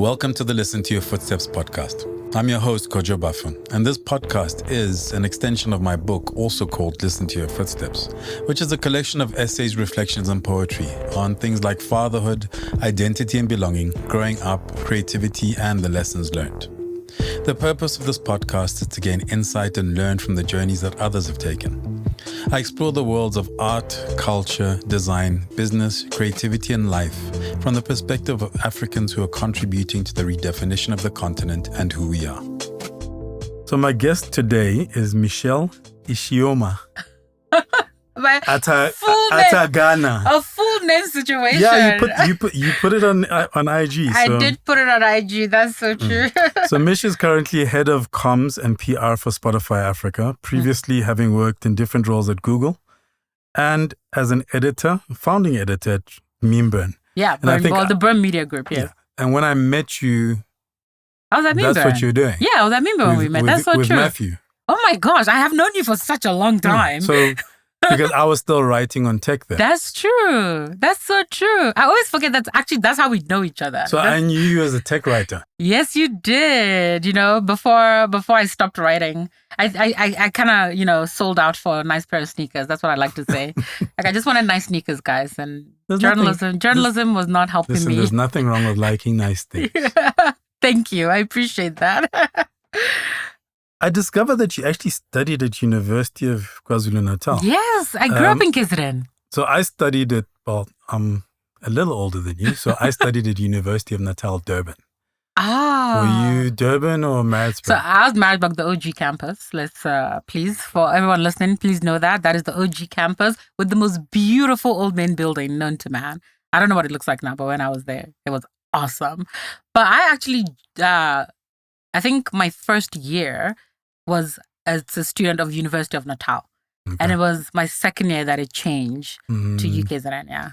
Welcome to the Listen to Your Footsteps podcast. I'm your host, Kojo Baffoe, and this podcast is an extension of my book, also called Listen to Your Footsteps, which is a collection of essays, reflections, and poetry on things like fatherhood, identity and belonging, growing up, creativity, and the lessons learned. The purpose of this podcast is to gain insight and learn from the journeys that others have taken. I explore the worlds of art, culture, design, business, creativity, and life from the perspective of Africans who are contributing to the redefinition of the continent and who we are. So my guest today is Michelle Ishioma. Atagana. A full name situation. Yeah, you put it on IG. I did put it on IG. That's so true. So Mish is currently head of comms and PR for Spotify Africa, previously having worked in different roles at Google and as an founding editor at Memeburn. Yeah, the Burn Media Group, yeah. And when I met you, I was at Memeburn. That's what you're doing. Yeah, I was at Memeburn when we met. That's so with true. Matthew. Oh my gosh, I have known you for such a long time. So, because I was still writing on tech then. That's true. That's so true. I always forget that's how we know each other. So I knew you as a tech writer. Yes, you did. You know, before I stopped writing, I kind of, sold out for a nice pair of sneakers. That's what I like to say. Like, I just wanted nice sneakers, guys. And journalism was not helping me. There's nothing wrong with liking nice things. Thank you. I appreciate that. I discovered that you actually studied at University of KwaZulu-Natal. Yes, I grew up in KZN. So I studied at, I'm a little older than you, so I studied at University of Natal, Durban. Ah. Were you Durban or Maritzburg? So I was Maritzburg, the OG campus. Let's, please, for everyone listening, please know that is the OG campus with the most beautiful old main building known to man. I don't know what it looks like now, but when I was there, it was awesome. But I actually, I think my first year was as a student of University of Natal. Okay. And it was my second year that it changed to UKZN, yeah.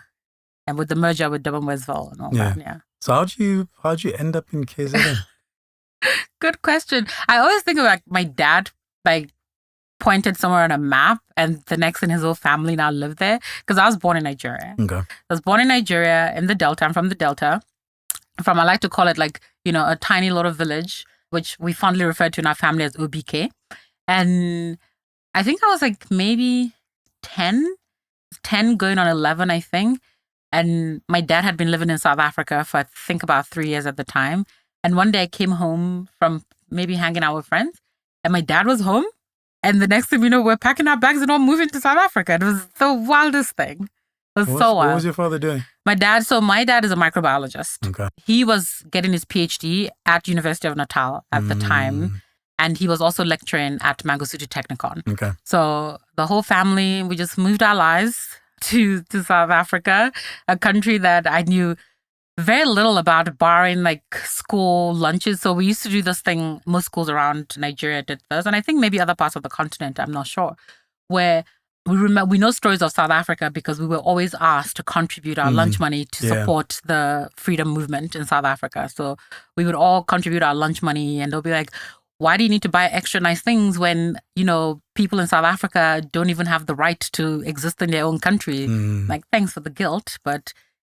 And with the merger with Durban Westville and all that, yeah. So how'd you end up in KZN? Good question. I always think about my dad, pointed somewhere on a map and the next in his whole family now lived there. Because I was born in Nigeria. Okay. I was born in Nigeria in the Delta. I'm from the Delta. I like to call it a tiny little village, which we fondly refer to in our family as OBK. And I think I was maybe 10 going on 11, I think. And my dad had been living in South Africa for, I think, about 3 years at the time. And one day I came home from maybe hanging out with friends and my dad was home. And the next thing we know, we're packing our bags and all moving to South Africa. It was the wildest thing. It was so wild. What was your father doing? My dad is a microbiologist. Okay. He was getting his PhD at University of Natal at the time. And he was also lecturing at Mangosuthu Technikon. Okay. So the whole family, we just moved our lives to South Africa, a country that I knew very little about, barring school lunches. So we used to do this thing, most schools around Nigeria did this. And I think maybe other parts of the continent, I'm not sure, where we know stories of South Africa because we were always asked to contribute our lunch money to support the freedom movement in South Africa. So we would all contribute our lunch money and they'll be like, why do you need to buy extra nice things when, people in South Africa don't even have the right to exist in their own country? Thanks for the guilt. But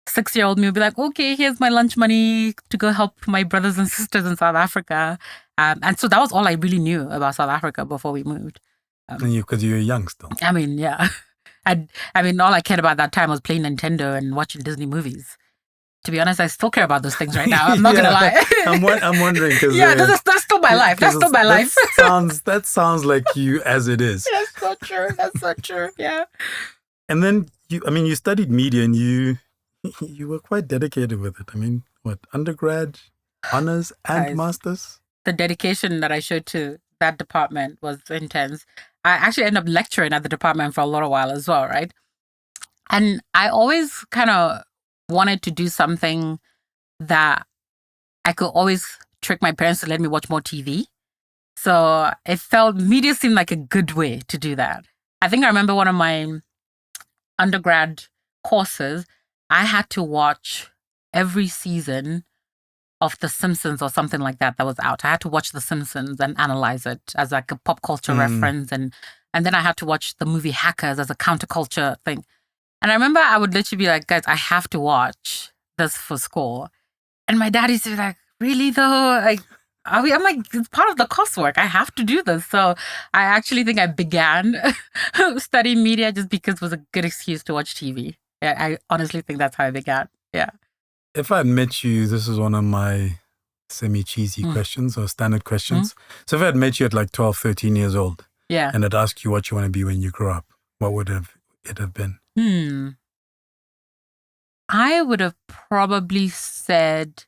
6-year-old me would be like, okay, here's my lunch money to go help my brothers and sisters in South Africa. And so that was all I really knew about South Africa before we moved. Because you were young still. I mean, yeah. All I cared about that time was playing Nintendo and watching Disney movies. To be honest, I still care about those things right now. I'm not going to lie. I'm wondering because... that's still my life. That's still my life. That sounds like you as it is. That's so true. That's so true. Yeah. And then, you studied media and you were quite dedicated with it. Undergrad, honors and masters? The dedication that I showed to that department was intense. I actually ended up lecturing at the department for a little while as well, right? And I always kind of wanted to do something that I could always trick my parents to let me watch more TV. So media seemed like a good way to do that. I think I remember one of my undergrad courses, I had to watch every season of The Simpsons or something like that was out. I had to watch The Simpsons and analyze it as a pop culture reference. And then I had to watch the movie Hackers as a counterculture thing. And I remember I would literally be like, guys, I have to watch this for school. And my dad used to be like, really though? I'm like, it's part of the coursework. I have to do this. So I actually think I began studying media just because it was a good excuse to watch TV. I honestly think that's how I began. Yeah. If I had met you, this is one of my semi-cheesy questions or standard questions. So if I had met you at like 12, 13 years old, Yeah. and I'd ask you what you want to be when you grow up, what would it have been? I would have probably said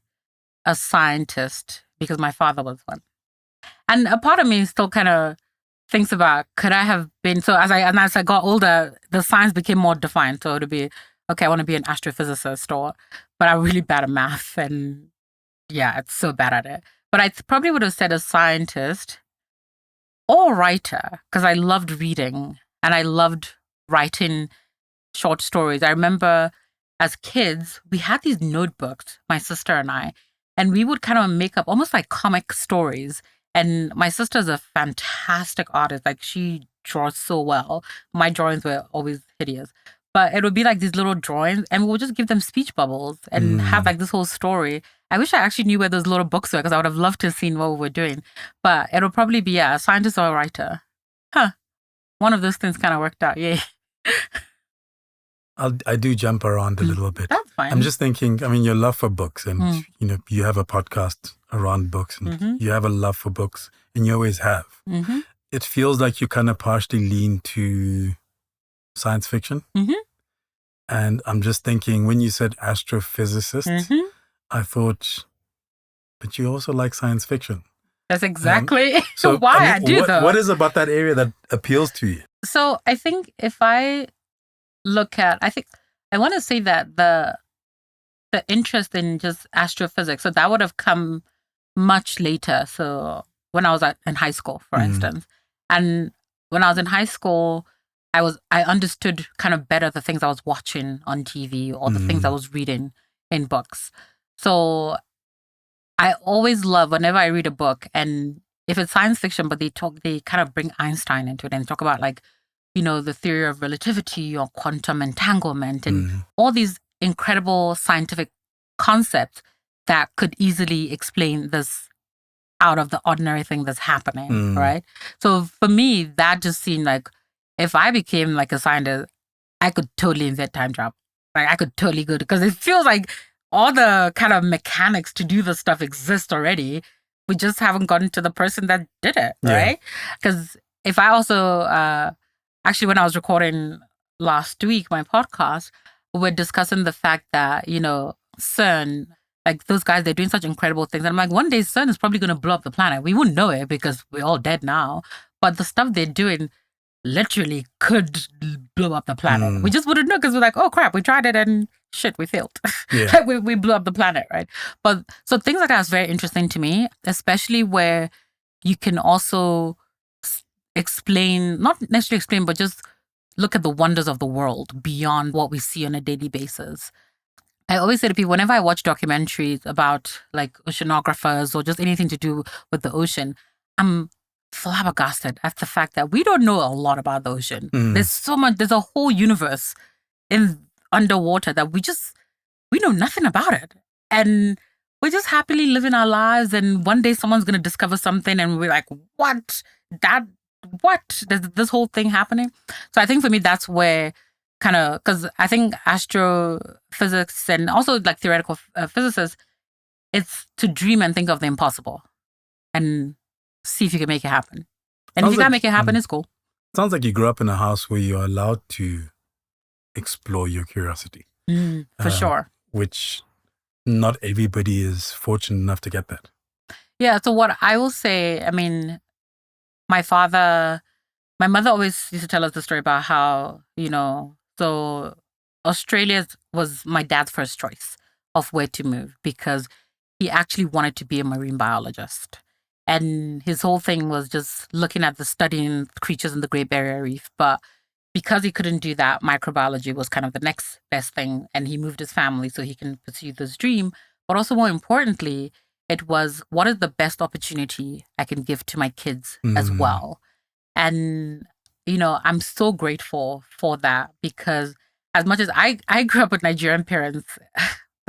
a scientist because my father was one. And a part of me still kind of thinks about, could I have been, so as I got older, the science became more defined. So it would be, okay, I want to be an astrophysicist, but I'm really bad at math and yeah, it's so bad at it. But I probably would have said a scientist or writer because I loved reading and I loved writing short stories. I remember as kids, we had these notebooks, my sister and I, and we would kind of make up almost like comic stories. And my sister's a fantastic artist. Like she draws so well. My drawings were always hideous. But it would be like these little drawings and we would just give them speech bubbles and have like this whole story. I wish I actually knew where those little books were because I would have loved to have seen what we were doing. But it'll probably be, a scientist or a writer. One of those things kind of worked out. Yay. I do jump around a little bit. That's fine. I'm just thinking, I mean, your love for books and, you have a podcast around books and you have a love for books and you always have. It feels like you kind of partially lean to science fiction. And I'm just thinking, when you said astrophysicist, I thought, but you also like science fiction. That's exactly so why I do though. What is about that area that appeals to you? So I think if I look at, I want to say that the interest in just astrophysics, so that would have come much later. So when I was in high school, for instance, and when I was in high school, I understood kind of better the things I was watching on TV or the things I was reading in books. So I always love whenever I read a book, and if it's science fiction, but they kind of bring Einstein into it and talk about like, the theory of relativity or quantum entanglement and all these incredible scientific concepts that could easily explain this out of the ordinary thing that's happening, right? So for me, that just seemed like if I became like a scientist, I could totally invent time travel. Like I could totally go because it feels like all the kind of mechanics to do this stuff exist already. We just haven't gotten to the person that did it, right? Because if I also, actually when I was recording last week, my podcast, we're discussing the fact that, CERN, like those guys, they're doing such incredible things. And I'm like, one day CERN is probably going to blow up the planet. We wouldn't know it because we're all dead now. But the stuff they're doing literally could blow up the planet. We just wouldn't know because we're like, oh crap, we tried it and shit, we failed. we blew up the planet, right? But so things like that is very interesting to me, especially where you can also explain, not necessarily explain, but just look at the wonders of the world beyond what we see on a daily basis. I always say to people, whenever I watch documentaries about like oceanographers or just anything to do with the ocean, I'm flabbergasted at the fact that we don't know a lot about the ocean. There's so much, there's a whole universe in underwater that we know nothing about it. And we're just happily living our lives. And one day someone's going to discover something and we're like, what? There's this whole thing happening. So I think for me, that's where kind of, because I think astrophysics and also like theoretical physicists, it's to dream and think of the impossible and see if you can make it happen. And if you can't make it happen, it's cool. Sounds like you grew up in a house where you're allowed to explore your curiosity. For sure. Which not everybody is fortunate enough to get that. Yeah. So what I will say, I mean, my mother always used to tell us the story about how, so Australia was my dad's first choice of where to move because he actually wanted to be a marine biologist. And his whole thing was just looking at the studying creatures in the Great Barrier Reef. But because he couldn't do that, microbiology was kind of the next best thing. And he moved his family so he can pursue this dream. But also more importantly, it was, what is the best opportunity I can give to my kids as well? And, I'm so grateful for that because as much as I grew up with Nigerian parents,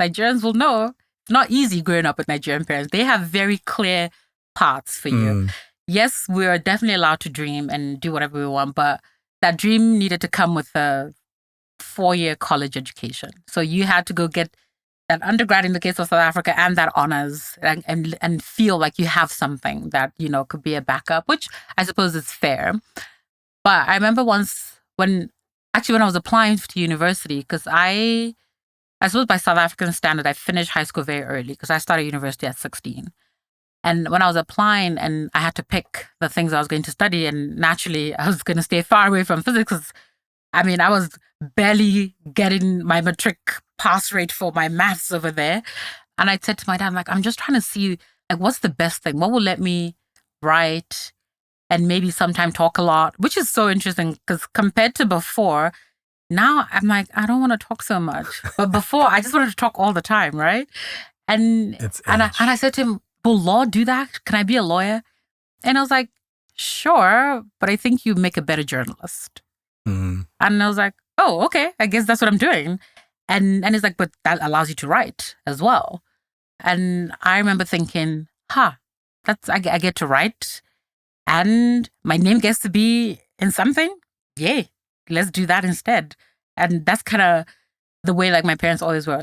Nigerians will know not easy growing up with Nigerian parents. They have very clear paths for you. Yes, we are definitely allowed to dream and do whatever we want, but that dream needed to come with a 4-year college education. So you had to go get that undergrad in the case of South Africa and that honors and feel like you have something that, could be a backup, which I suppose is fair. But I remember once when I was applying to university, because I suppose by South African standard, I finished high school very early because I started university at 16. And when I was applying and I had to pick the things I was going to study, and naturally I was going to stay far away from physics because, I was barely getting my matric pass rate for my maths over there. And I said to my dad, I'm just trying to see, what's the best thing? What will let me write and maybe sometime talk a lot, which is so interesting because compared to before, now I'm I don't want to talk so much. But before, I just wanted to talk all the time, right? And I said to him, will law do that? Can I be a lawyer? And I was like, sure, but I think you make a better journalist. And I was like, oh, okay, I guess that's what I'm doing. And he's like, but that allows you to write as well. And I remember thinking, I get to write and my name gets to be in something. Yay, let's do that instead. And that's kind of the way my parents always were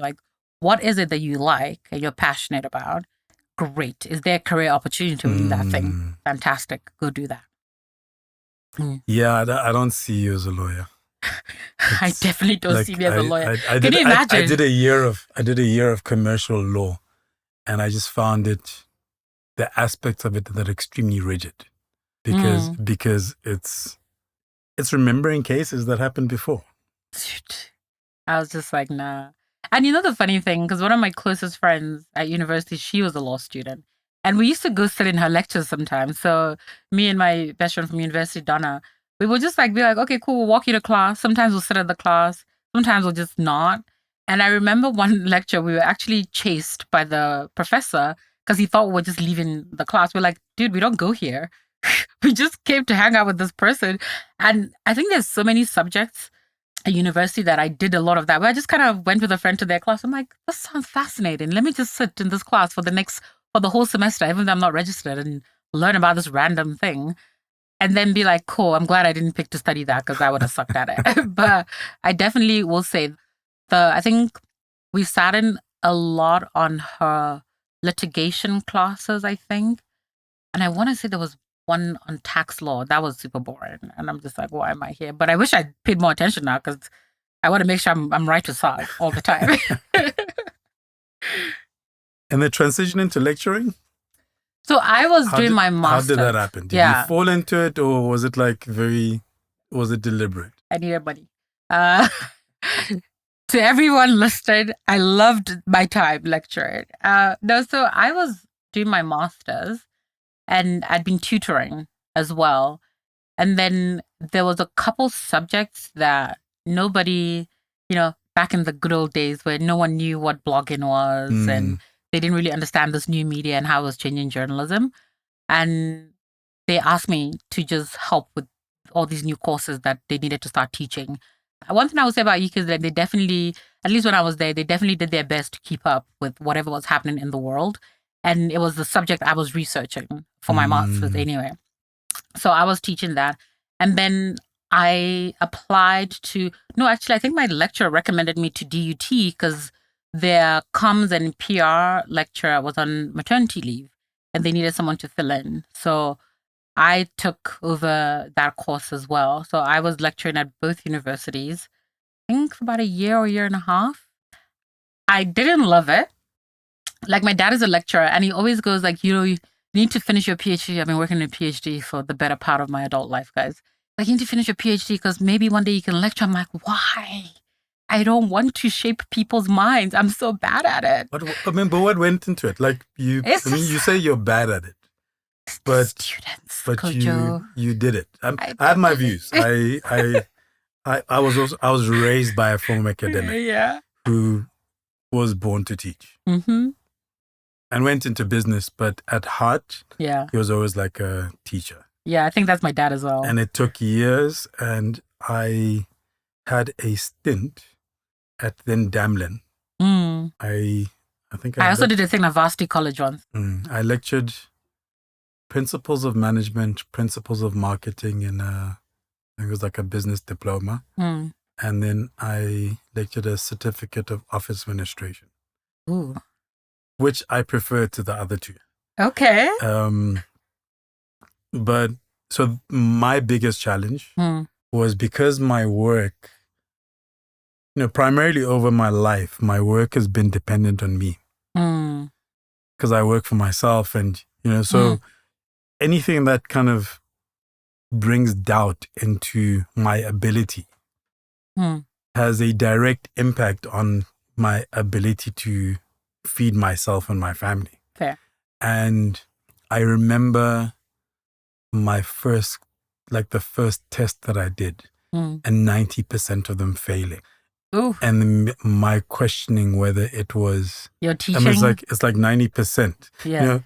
what is it that you like and you're passionate about? Great. Is there a career opportunity in that thing? Fantastic. Go do that. Yeah, I don't see you as a lawyer. I definitely don't see me as a lawyer. Can you imagine? I did a year of commercial law, and I just found the aspects of it that are extremely rigid, because it's remembering cases that happened before. I was just like, nah. And the funny thing, because one of my closest friends at university, she was a law student. And we used to go sit in her lectures sometimes. So me and my best friend from university, Donna, we would just be like, okay, cool, we'll walk you to class. Sometimes we'll sit at the class. Sometimes we'll just not. And I remember one lecture, we were actually chased by the professor because he thought we were just leaving the class. We're like, dude, we don't go here. We just came to hang out with this person. And I think there's so many subjects at university that I did a lot of that, where I just kind of went with a friend to their class. I'm like, this sounds fascinating. Let me just sit in this class for the whole semester, even though I'm not registered, and learn about this random thing. And then be like, cool, I'm glad I didn't pick to study that because I would have sucked at it. But I definitely will say I think we sat in a lot on her litigation classes, I think. And I want to say there was one on tax law. That was super boring. And I'm just like, why am I here? But I wish I paid more attention now because I want to make sure I'm right to side all the time. And the transition into lecturing? So I was doing my master's. How did that happen? Did you fall into it, or was it was it deliberate? I needed money. To everyone listed, I loved my time lecturing. So I was doing my master's and I'd been tutoring as well. And then there was a couple subjects that nobody, back in the good old days where no one knew what blogging was and they didn't really understand this new media and how it was changing journalism. And they asked me to just help with all these new courses that they needed to start teaching. One thing I would say about UK is that they definitely, at least when I was there, they definitely did their best to keep up with whatever was happening in the world. And it was the subject I was researching for my master's anyway. So I was teaching that. And then I applied to, I think my lecturer recommended me to DUT because their comms and PR lecturer was on maternity leave and they needed someone to fill in. So I took over that course as well. So I was lecturing at both universities, I think for about a year or year and a half. I didn't love it. My dad is a lecturer and he always goes you need to finish your PhD. I've been working in a PhD for the better part of my adult life, guys. You need to finish your PhD because maybe one day you can lecture. I'm like, why? I don't want to shape people's minds. I'm so bad at it. But what went into it? You say you're bad at it. But students, but Kojo. you did it. I have my views. I was raised by a former academic who was born to teach and went into business, but at heart, he was always like a teacher. Yeah, I think that's my dad as well. And it took years, and I had a stint at then Damlin. I I also did a thing at Varsity College once. I lectured principles of management, principles of marketing, and I think it was like a business diploma. And then I lectured a certificate of office administration, which I prefer to the other two. Okay. But so my biggest challenge was because my work, primarily over my life, my work has been dependent on me. Because I work for myself and, so anything that kind of brings doubt into my ability has a direct impact on my ability to feed myself and my family. Fair. And I remember the first test that I did and 90% of them failing. Ooh. And my questioning whether it was your teaching. it's like 90%. Yeah.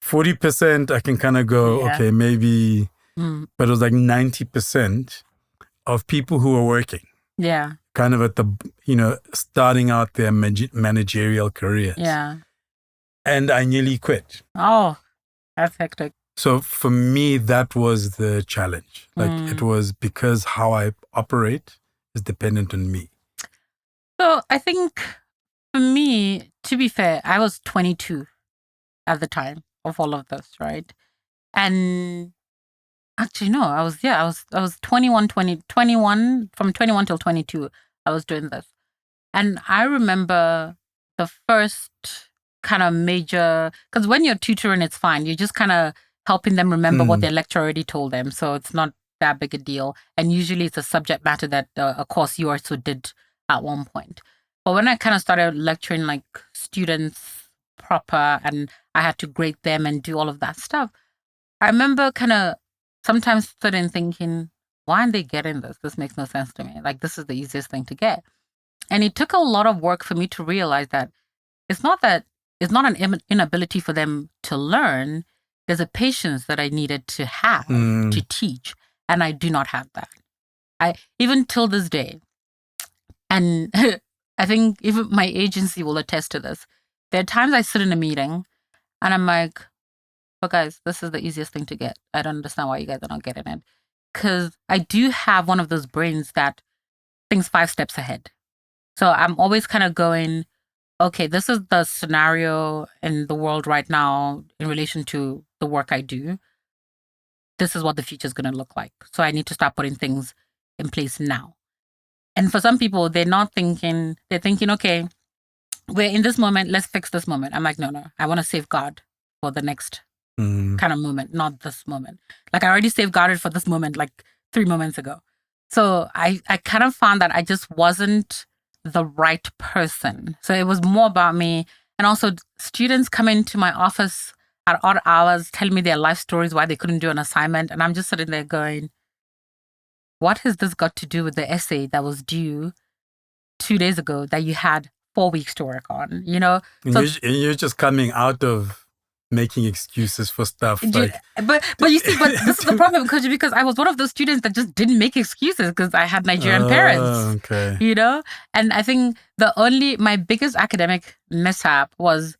40% I can kind of go, okay, maybe, but it was like 90% of people who were working. Yeah. Kind of at the, starting out their managerial careers. Yeah. And I nearly quit. Oh, that's hectic. So for me, that was the challenge. It was because how I operate is dependent on me. So I think for me, to be fair, I was 22 at the time of all of this, right? And actually, no, I was 21, from 21 till 22, I was doing this. And I remember the first kind of major, because when you're tutoring, it's fine. You're just kind of helping them remember what their lecturer already told them. So it's not that big a deal. And usually it's a subject matter that, of course, you also did at one point. But when I kind of started lecturing like students proper and I had to grade them and do all of that stuff, I remember kind of sometimes sitting thinking, why aren't they getting this? This makes no sense to me. Like, this is the easiest thing to get. And it took a lot of work for me to realize that it's not an inability for them to learn. There's a patience that I needed to have to teach. And I do not have that. Even till this day, and I think even my agency will attest to this. There are times I sit in a meeting and I'm like, but guys, this is the easiest thing to get. I don't understand why you guys are not getting it. Because I do have one of those brains that thinks 5 steps ahead. So I'm always kind of going, okay, this is the scenario in the world right now in relation to the work I do. This is what the future is going to look like. So I need to start putting things in place now. And for some people, they're thinking, okay, we're in this moment, let's fix this moment. I'm like, no, I want to safeguard for the next kind of moment, not this moment. Like I already safeguarded for this moment like 3 moments ago. So I kind of found that I just wasn't the right person. So it was more about me. And also students come into my office at odd hours, telling me their life stories, why they couldn't do an assignment. And I'm just sitting there going, what has this got to do with the essay that was due 2 days ago that you had 4 weeks to work on, And you're just coming out of making excuses for stuff. But you see, this is the problem, because I was one of those students that just didn't make excuses because I had Nigerian parents, okay. And I think my biggest academic mishap was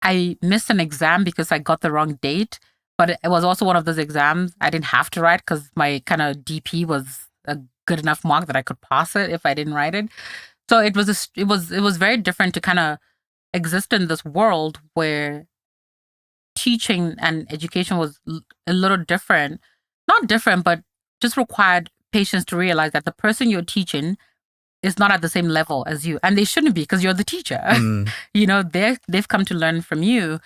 I missed an exam because I got the wrong date, but it was also one of those exams I didn't have to write because my kind of DP was a good enough mark that I could pass it if I didn't write it. So it was very different to kind of exist in this world where teaching and education was a little different. Not different, but just required patience to realize that the person you're teaching is not at the same level as you. And they shouldn't be because you're the teacher. They've come to learn from you.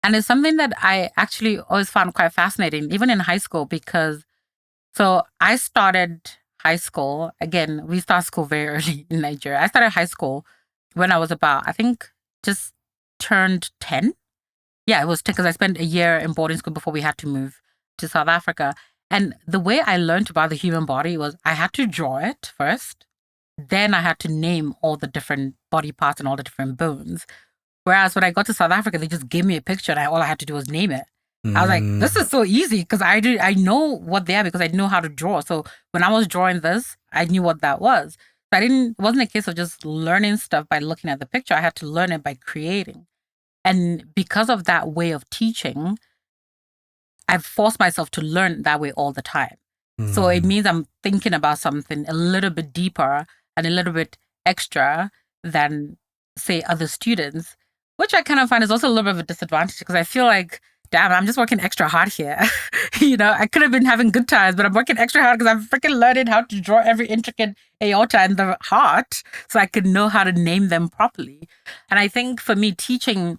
And it's something that I actually always found quite fascinating, even in high school, because so I started high school. Again, we start school very early in Nigeria. I started high school when I was about, I think, just turned 10. Yeah, it was 10 because I spent a year in boarding school before we had to move to South Africa. And the way I learned about the human body was I had to draw it first. Then I had to name all the different body parts and all the different bones. Whereas when I got to South Africa, they just gave me a picture and all I had to do was name it. I was like, this is so easy because I know what they are because I know how to draw. So when I was drawing this, I knew what that was. It wasn't a case of just learning stuff by looking at the picture. I had to learn it by creating. And because of that way of teaching, I've forced myself to learn that way all the time. So it means I'm thinking about something a little bit deeper and a little bit extra than, say, other students, which I kind of find is also a little bit of a disadvantage because I feel like, damn, I'm just working extra hard here. I could have been having good times, but I'm working extra hard because I'm freaking learning how to draw every intricate aorta in the heart so I could know how to name them properly. And I think for me, teaching,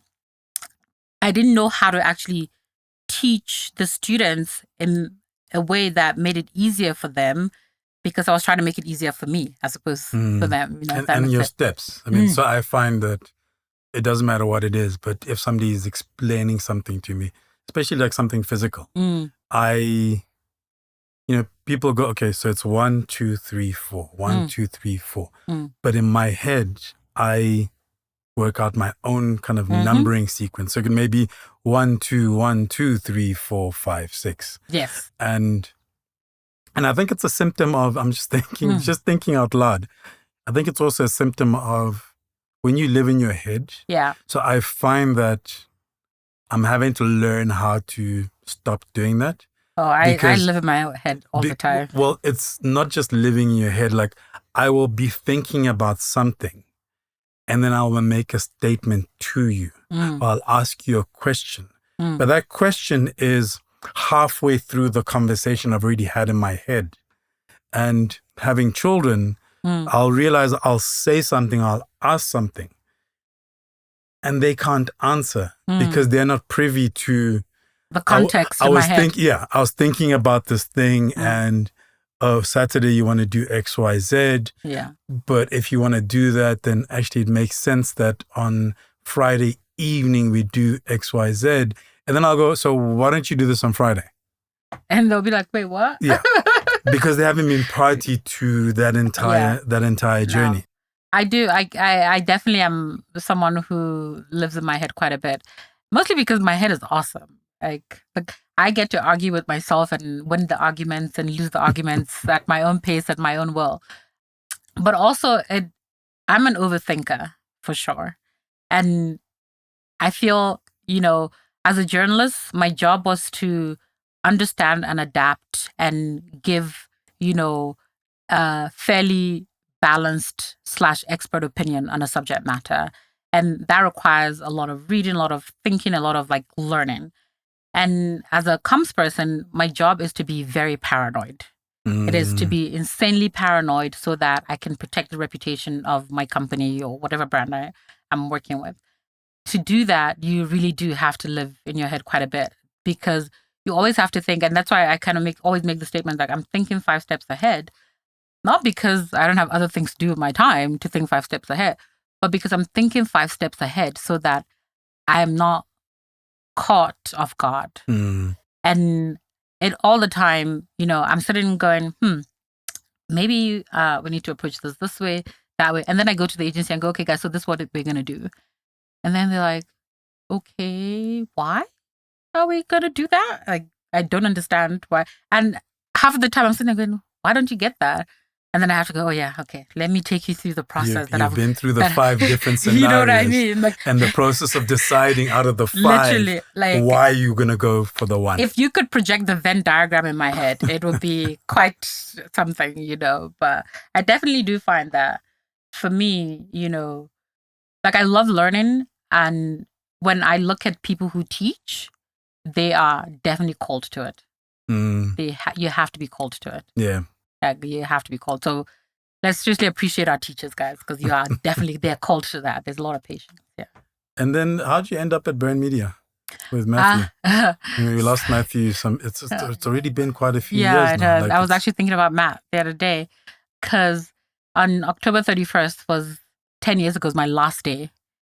I didn't know how to actually teach the students in a way that made it easier for them because I was trying to make it easier for me as opposed for them. And your steps. I mean, so I find that it doesn't matter what it is, but if somebody is explaining something to me, especially like something physical, people go, okay, so it's 1, 2, 3, 4, 1, 2, 3, 4. But in my head, I work out my own kind of numbering sequence. So it can maybe 1, 2, 1, 2, 3, 4, 5, 6. Yes. And I think it's a symptom of, I'm just thinking out loud. I think it's also a symptom of when you live in your head. Yeah. So I find that I'm having to learn how to stop doing that. Oh, I live in my head all the time. Well, it's not just living in your head. Like I will be thinking about something and then I will make a statement to you. Or I'll ask you a question. But that question is halfway through the conversation I've already had in my head. And having children, I'll realize I'll say something, I'll ask something, and they can't answer because they're not privy to the context in my head. I was thinking about this thing and Saturday you want to do X, Y, Z. Yeah. But if you want to do that, then actually it makes sense that on Friday evening we do X, Y, Z. And then I'll go, so why don't you do this on Friday? And they'll be like, wait, what? Yeah. Because they haven't been party to that entire journey. No. I do. I definitely am someone who lives in my head quite a bit. Mostly because my head is awesome. Like I get to argue with myself and win the arguments and lose the arguments at my own pace, at my own will. But also, I'm an overthinker for sure. And I feel, as a journalist, my job was to understand and adapt and give, a fairly balanced / expert opinion on a subject matter. And that requires a lot of reading, a lot of thinking, a lot of learning. And as a comms person, my job is to be very paranoid. It is to be insanely paranoid so that I can protect the reputation of my company or whatever brand I'm working with. To do that, you really do have to live in your head quite a bit because you always have to think. And that's why I kind of always make the statement like I'm thinking 5 steps ahead, not because I don't have other things to do with my time to think 5 steps ahead, but because I'm thinking 5 steps ahead so that I am not caught off guard. And all the time, I'm sitting going, maybe we need to approach this way, that way. And then I go to the agency and go, okay, guys, so this is what we're going to do. And then they're like, okay, why are we going to do that? Like, I don't understand why. And half of the time I'm sitting there going, why don't you get that? And then I have to go, oh yeah, okay, let me take you through the process. You've been through the 5 different scenarios. You know what I mean? And the process of deciding out of the 5, literally, why you're going to go for the 1. If you could project the Venn diagram in my head, it would be quite something, But I definitely do find that for me, I love learning. And when I look at people who teach, they are definitely called to it. You have to be called to it. Yeah. You have to be called. So let's seriously appreciate our teachers, guys, because you are definitely, they're called to that. There's a lot of patience. Yeah. And then how'd you end up at Burn Media with Matthew? We lost Matthew. It's already been quite a few years now. Yeah, it has. I was actually thinking about Matt the other day because on October 31st was 10 years ago, was my last day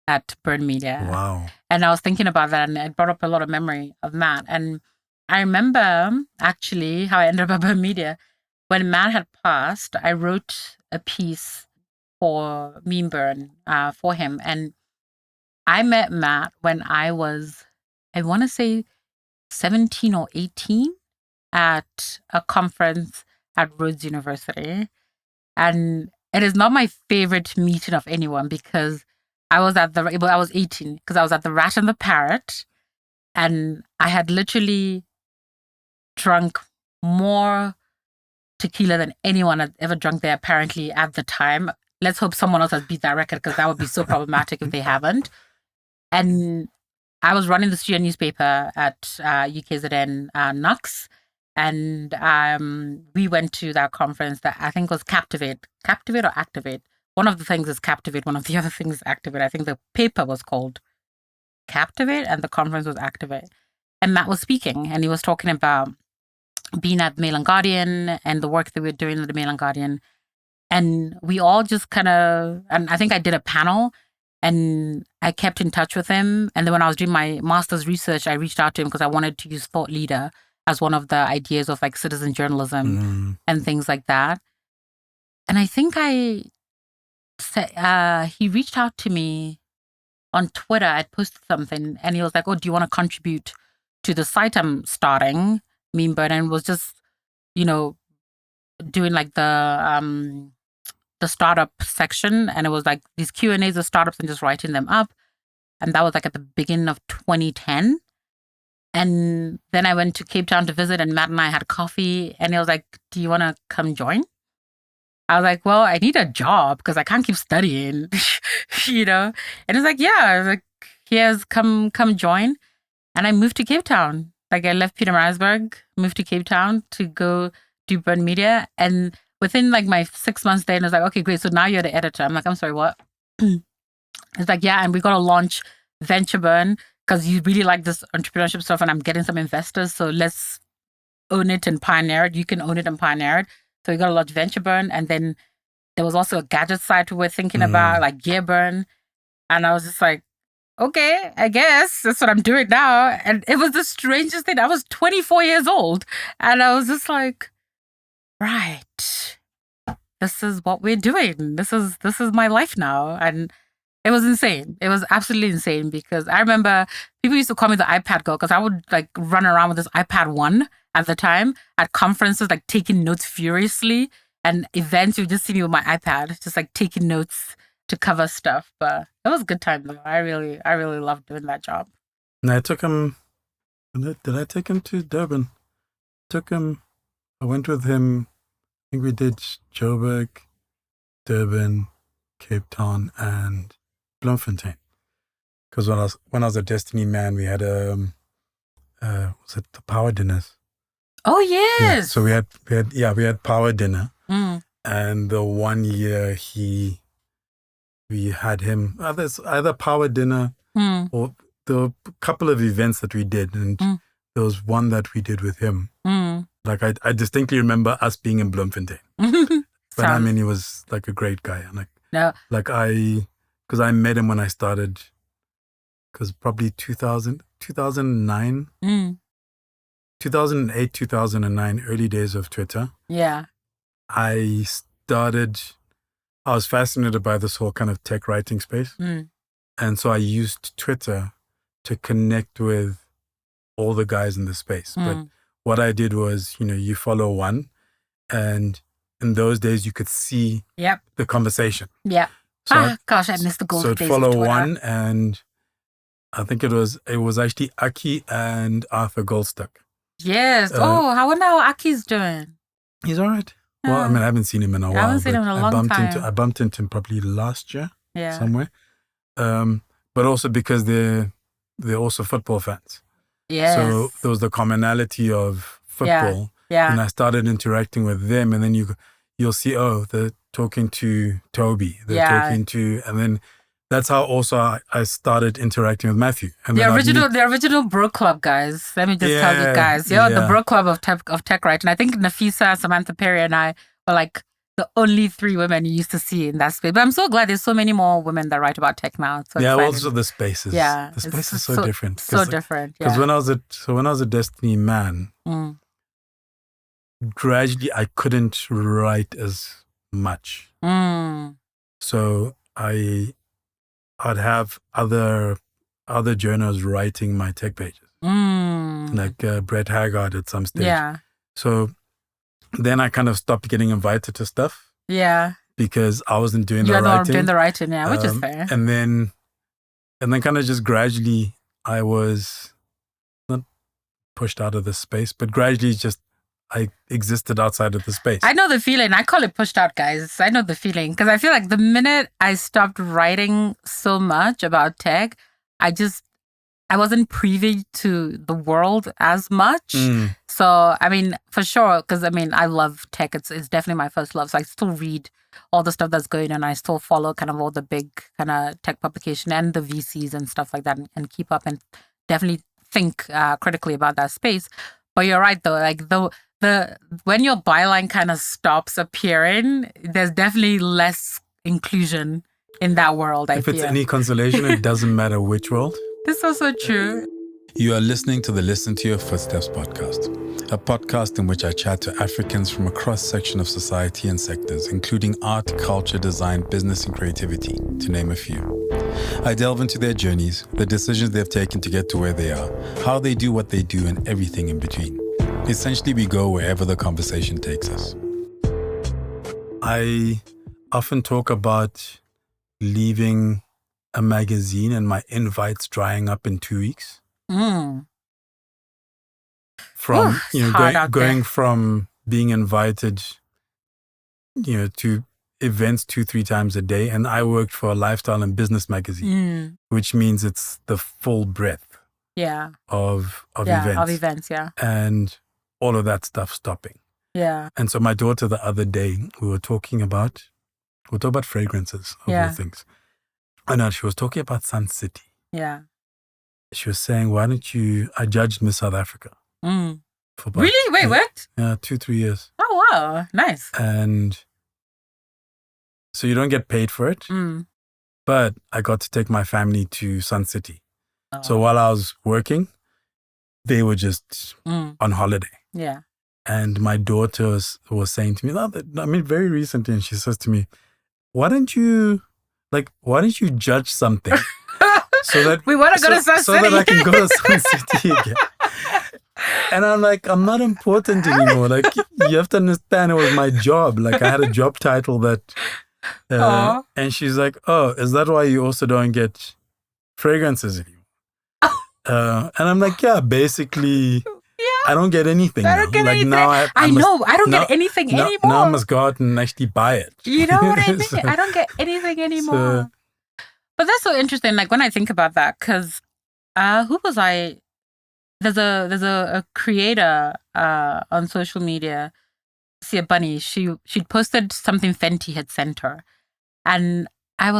at Burn Media. Wow. And I was thinking about that and it brought up a lot of memory of Matt. And I remember actually how I ended up at Burn Media. When Matt had passed, I wrote a piece for Meme Burn for him. And I met Matt when I was, I want to say 17 or 18 at a conference at Rhodes University. And it is not my favorite meeting of anyone because I was 18 because I was at the Rat and the Parrot, and I had literally drunk more tequila than anyone had ever drunk there apparently at the time. Let's hope someone else has beat that record because that would be so problematic if they haven't. And I was running the student newspaper at UKZN Nux, and we went to that conference that I think was Captivate or Activate. One of the things is Captivate, one of the other things is Activate. I think the paper was called Captivate and the conference was Activate. And Matt was speaking, and he was talking about being at Mail and Guardian and the work that we were doing at the Mail and Guardian. And we all just kind of, and I think I did a panel and I kept in touch with him. And then when I was doing my master's research, I reached out to him because I wanted to use thought leader as one of the ideas of like citizen journalism and things like that. And I think he reached out to me on Twitter. I posted something and he was like, oh, do you want to contribute to the site I'm starting? Me and Bernard was just, doing like the startup section, and it was like these Q&As of startups and just writing them up. And that was like at the beginning of 2010. And then I went to Cape Town to visit, and Matt and I had coffee, and he was like, do you want to come join? I was like, well, I need a job because I can't keep studying, And he's like, yeah. I was like, here's come join. And I moved to Cape Town. Like I left Pietermaritzburg, moved to Cape Town to go do Burn Media. And within like my 6 months there, and I was like, okay, great. So now you're the editor. I'm like, I'm sorry, what? It's like, yeah, and we got to launch Venture Burn because you really like this entrepreneurship stuff and I'm getting some investors. So let's own it and pioneer it. You can own it and pioneer it. So we got to launch Venture Burn. And then there was also a gadget site we were thinking about, like Gear Burn. And I was just like, okay, I guess that's what I'm doing now. And it was the strangest thing. I was 24 years old. And I was just like, right, this is what we're doing. This is my life now. And it was insane. It was absolutely insane because I remember people used to call me the iPad girl because I would like run around with this iPad 1 at the time at conferences, like taking notes furiously, and events. You just see me with my iPad, just like taking notes to cover stuff. But it was a good time though. I really loved doing that job. And I took him. Did I take him to Durban? I went with him. I think we did Joburg, Durban, Cape Town, and Bloemfontein. Because when I was a Destiny man, we had was it the power dinners? Oh yes. Yeah, so we had power dinner, and the one year we had him either power dinner or the couple of events that we did, and there was one that we did with him. Like I distinctly remember us being in Bloemfontein. But I mean, he was like a great guy, and because I met him when I started, because probably 2009, 2008, 2009, early days of Twitter. Yeah. I was fascinated by this whole kind of tech writing space. And so I used Twitter to connect with all the guys in the space. But what I did was, you follow one, and in those days you could see the conversation. Yeah. So gosh, I missed the golden days. So I'd follow one, and I think it was actually Aki and Arthur Goldstuck. Yes. I wonder how Aki's doing. He's all right. Well, I mean, I haven't seen him in a while. I haven't seen him in a long time. I bumped into him probably last year somewhere. But also because they're also football fans. Yes. So there was the commonality of football. Yeah. And I started interacting with them, and then you'll see, they're talking to Toby. They're talking to, and then that's how also I started interacting with Matthew. And the original Bro Club guys. Let me just tell you guys. The Bro Club of tech writing. I think Nafisa, Samantha Perry, and I were like the only 3 women you used to see in that space. But I'm so glad there's so many more women that write about tech now. So also the spaces. Yeah, the space is so different. So different. Because when I was a Destiny man, gradually I couldn't write as much. So I'd have other journals writing my tech pages, like Brett Haggard at some stage. Yeah. So then I kind of stopped getting invited to stuff. Yeah. because I wasn't doing You're the writing. doing the writing, yeah, which is fair. And then kind of just gradually I was not pushed out of the space, but gradually just I existed outside of the space. I know the feeling. I call it pushed out, guys. I know the feeling because I feel like the minute I stopped writing so much about tech, I wasn't privy to the world as much. So, I mean, for sure, because I mean, I love tech. It's definitely my first love. So I still read all the stuff that's going on. I still follow kind of all the big kind of tech publication and the VCs and stuff like that and keep up and definitely think critically about that space. But you're right, though. Like when your byline kind of stops appearing, there's definitely less inclusion in that world, I feel. If it's any consolation, it doesn't matter which world. This is also true. You are listening to the Listen to Your Footsteps podcast, a podcast in which I chat to Africans from a cross-section of society and sectors, including art, culture, design, business, and creativity, to name a few. I delve into their journeys, the decisions they've taken to get to where they are, how they do what they do, and everything in between. Essentially, we go wherever the conversation takes us. I often talk about leaving a magazine and my invites drying up in 2 weeks. From going from being invited, to events 2-3 times a day, and I worked for a lifestyle and business magazine, which means it's the full breadth, of events, and all of that stuff stopping. And so my daughter the other day, we were talking about fragrances of all things. I know she was talking about Sun City. She was saying, why don't you, I judged Miss South Africa. For about, really? Wait, what? Yeah, 2-3 years. Oh, wow. Nice. And so you don't get paid for it, but I got to take my family to Sun City. So while I was working, they were just on holiday. And my daughter was saying to me, very recently, and she says to me, why don't you judge something so that we want to go to Sun City, so that I can go to Sun City again? And I'm like, I'm not important anymore. Like, you have to understand, it was my job. Like, I had a job title that, and she's like, oh, is that why you also don't get fragrances anymore? And I'm like, yeah, basically. I don't get anything. I don't get anything. Now I don't get anything anymore. Now I must go out and actually buy it. You know what I mean? So, I don't get anything anymore. But that's so interesting. Like when I think about that, because who was I? There's a creator on social media, Sia Bunny. She'd posted something Fenty had sent her, and I'm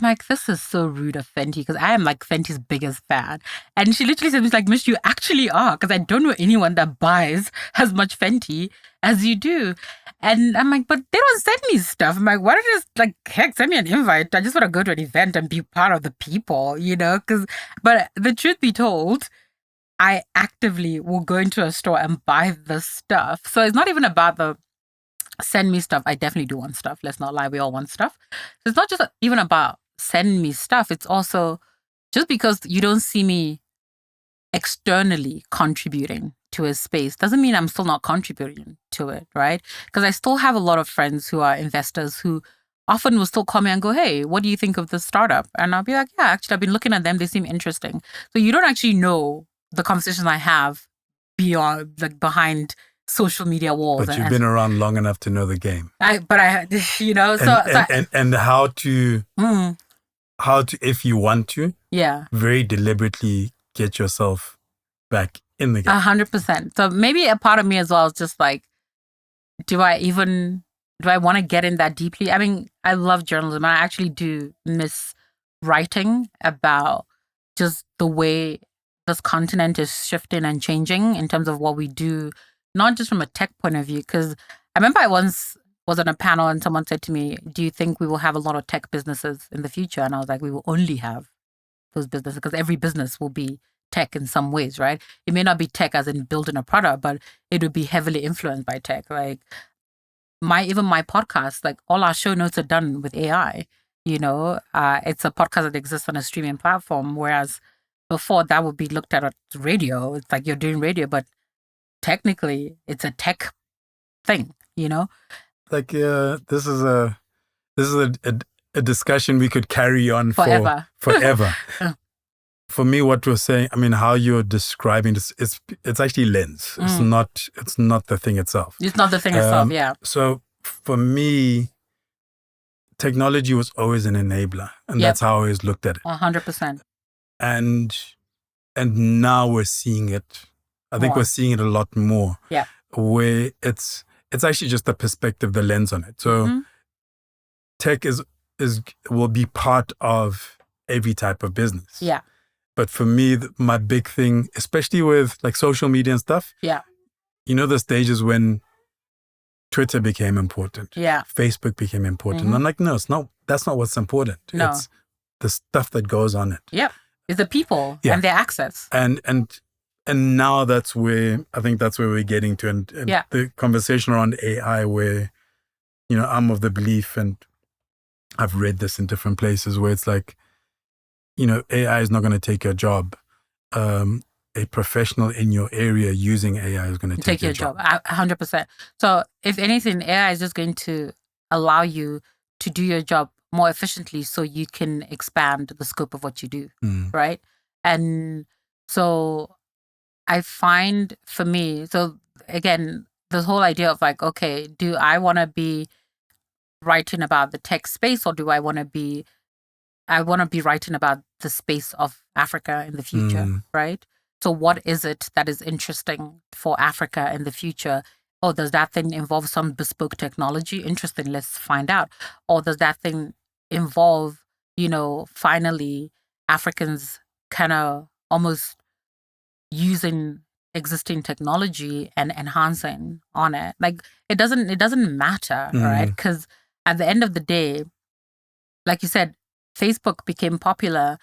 like, this is so rude of Fenty because I am like Fenty's biggest fan. And she literally said, like, Mish, you actually are, because I don't know anyone that buys as much Fenty as you do. And I'm like, but they don't send me stuff. I'm like, why don't you just, like, heck, send me an invite? I just want to go to an event and be part of the people, But the truth be told, I actively will go into a store and buy the stuff. So it's not even about the send me stuff. I definitely do want stuff. Let's not lie. We all want stuff. So it's not just even about send me stuff. It's also just because you don't see me externally contributing to a space doesn't mean I'm still not contributing to it, right? Because I still have a lot of friends who are investors who often will still call me and go, hey, what do you think of this startup? And I'll be like, yeah, actually, I've been looking at them. They seem interesting. So you don't actually know the conversations I have beyond, like, behind social media walls. But you've been around long enough to know the game. And how to, if you want to, very deliberately get yourself back in the game. 100%. So maybe a part of me as well is just like, do I want to get in that deeply? I mean, I love journalism. And I actually do miss writing about just the way this continent is shifting and changing in terms of what we do, not just from a tech point of view. Because I remember I once was on a panel and someone said to me, do you think we will have a lot of tech businesses in the future? And I was like, we will only have those businesses because every business will be tech in some ways, right? It may not be tech as in building a product, but it would be heavily influenced by tech. Like my podcast, like all our show notes are done with AI. It's a podcast that exists on a streaming platform, whereas before that would be looked at as radio. It's like you're doing radio, but technically it's a tech thing, Like this is a this is a discussion we could carry on forever. Forever. For me, what we're saying, I mean, how you're describing this, it's actually lens. It's not the thing itself. It's not the thing itself, yeah. So for me, technology was always an enabler, and that's how I always looked at it. 100%. And now we're seeing it. I think we're seeing it a lot more. Yeah. Where it's actually just the perspective, the lens on it. So tech will be part of every type of business. Yeah. But for me, my big thing, especially with like social media and stuff, you know, the stages when Twitter became important, Facebook became important. I'm like, no, it's not. That's not what's important. No. It's the stuff that goes on it. Yep, it's the people and their access. And now that's where I think that's where we're getting to, and the conversation around AI, where, you know, I'm of the belief, and I've read this in different places, where it's like, you know, AI is not going to take your job. A professional in your area using AI is going to take your job. 100%. So if anything, AI is just going to allow you to do your job more efficiently so you can expand the scope of what you do, right? And so I find for me, so again, the whole idea of like, okay, do I want to be writing about the tech space, or do I want to be writing about the space of Africa in the future, right? So what is it that is interesting for Africa in the future? Or does that thing involve some bespoke technology? Interesting, let's find out. Or does that thing involve, you know, finally Africans kind of almost using existing technology and enhancing on it? Like, it doesn't matter, right? Because at the end of the day, like you said, Facebook became popular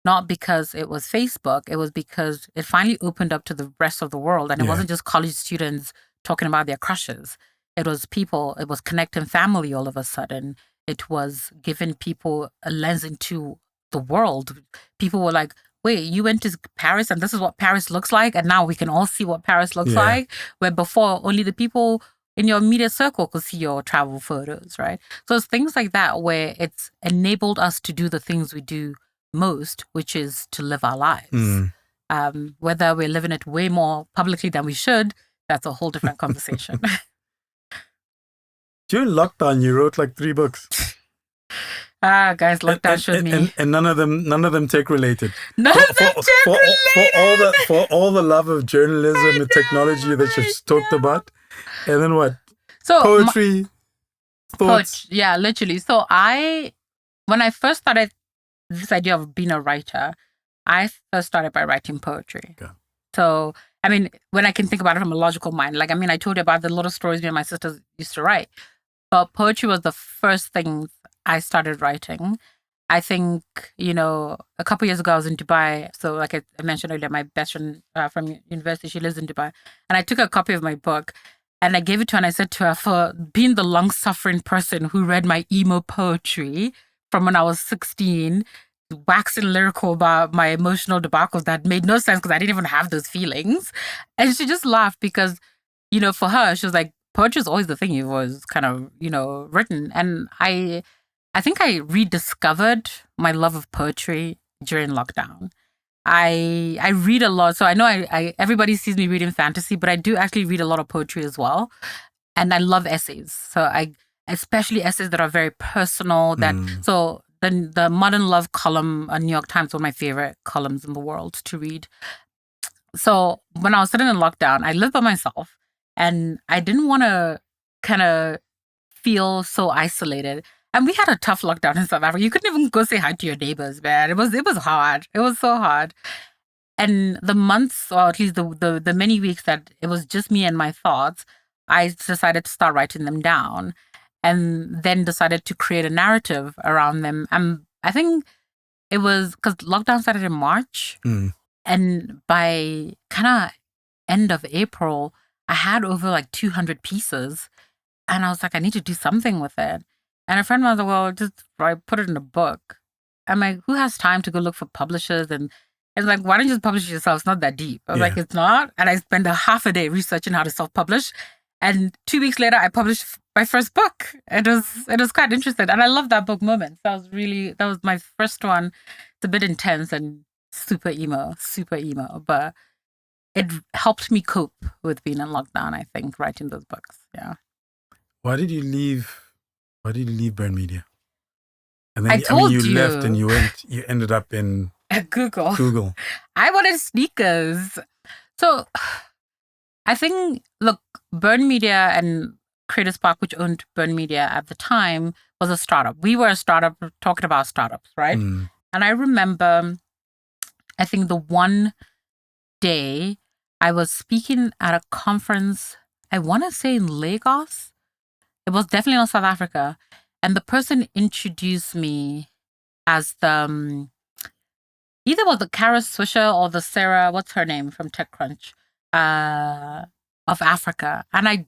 not because it was Facebook, it was because it finally opened up to the rest of the world. And it wasn't just college students talking about their crushes. It was people, it was connecting family all of a sudden. It was giving people a lens into the world. People were like, wait, you went to Paris and this is what Paris looks like? And now we can all see what Paris looks like? Where before, only the people in your immediate circle could see your travel photos, right? So it's things like that where it's enabled us to do the things we do most, which is to live our lives. Whether we're living it way more publicly than we should, that's a whole different conversation. During lockdown, you wrote like 3 books. Guys, lockdown showed me. And none of them tech related. None of them tech related. For all the love of journalism and technology that you've talked about. And then what? So poetry, thoughts. Yeah, literally. So when I first started this idea of being a writer, I first started by writing poetry. Okay. So, I mean, when I can think about it from a logical mind, like, I mean, I told you about the little stories me and my sisters used to write, but poetry was the first thing I started writing. I think, you know, a couple years ago, I was in Dubai. So like I mentioned earlier, my best friend from university, she lives in Dubai. And I took a copy of my book and I gave it to her and I said to her, for being the long-suffering person who read my emo poetry from when I was 16, waxing lyrical about my emotional debacles that made no sense because I didn't even have those feelings. And she just laughed because, you know, for her, she was like, poetry is always the thing you've always kind of, you know, written. And I think I rediscovered my love of poetry during lockdown. I read a lot. So I know I everybody sees me reading fantasy, but I do actually read a lot of poetry as well. And I love essays. So especially essays that are very personal. So the Modern Love column on New York Times was one of my favorite columns in the world to read. So when I was sitting in lockdown, I lived by myself and I didn't want to kind of feel so isolated. And we had a tough lockdown in South Africa. You couldn't even go say hi to your neighbors, man. It was hard. It was so hard. And the months, or at least the many weeks that it was just me and my thoughts, I decided to start writing them down. And then decided to create a narrative around them. I think it was because lockdown started in March. And by kind of end of April, I had over like 200 pieces. And I was like, I need to do something with it. And a friend was like, well, just put it in a book. I'm like, who has time to go look for publishers? And it's like, why don't you just publish it yourself? It's not that deep. I was like, it's not. And I spent a half a day researching how to self-publish. And 2 weeks later, I published my first book. It was quite interesting. And I love that book Moments. That was my first one. It's a bit intense and super emo, but it helped me cope with being in lockdown, I think, writing those books. Yeah. Why did you leave Burn Media? And then I told you left and you ended up in Google. I wanted sneakers. So I think, look, Burn Media and Creators Park, which owned Burn Media at the time, was a startup. We were a startup talking about startups, right? And I remember, I think the one day I was speaking at a conference, I want to say in Lagos. It was definitely not South Africa. And the person introduced me as the, either was the Kara Swisher or the Sarah, what's her name from TechCrunch, of Africa. And it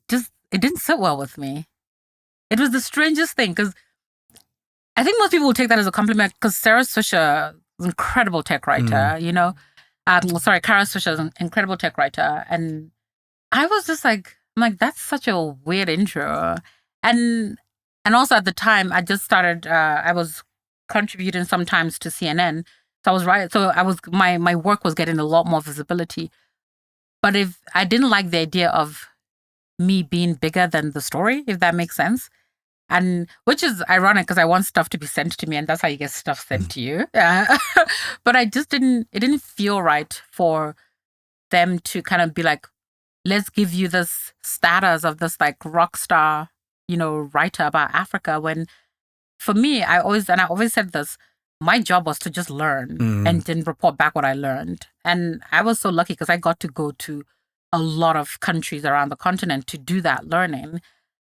didn't sit well with me. It was the strangest thing because I think most people will take that as a compliment because Sarah Swisher is an incredible tech writer, you know. Kara Swisher is an incredible tech writer. And I was just like, that's such a weird intro. And also at the time, I just started, I was contributing sometimes to CNN. So my work was getting a lot more visibility. But if I didn't like the idea of me being bigger than the story, if that makes sense. And which is ironic because I want stuff to be sent to me and that's how you get stuff sent to you. But it didn't feel right for them to kind of be like, let's give you this status of this like rock star, you know, writer about Africa. When for me, I always said this, my job was to just learn and then report back what I learned. And I was so lucky because I got to go to a lot of countries around the continent to do that learning.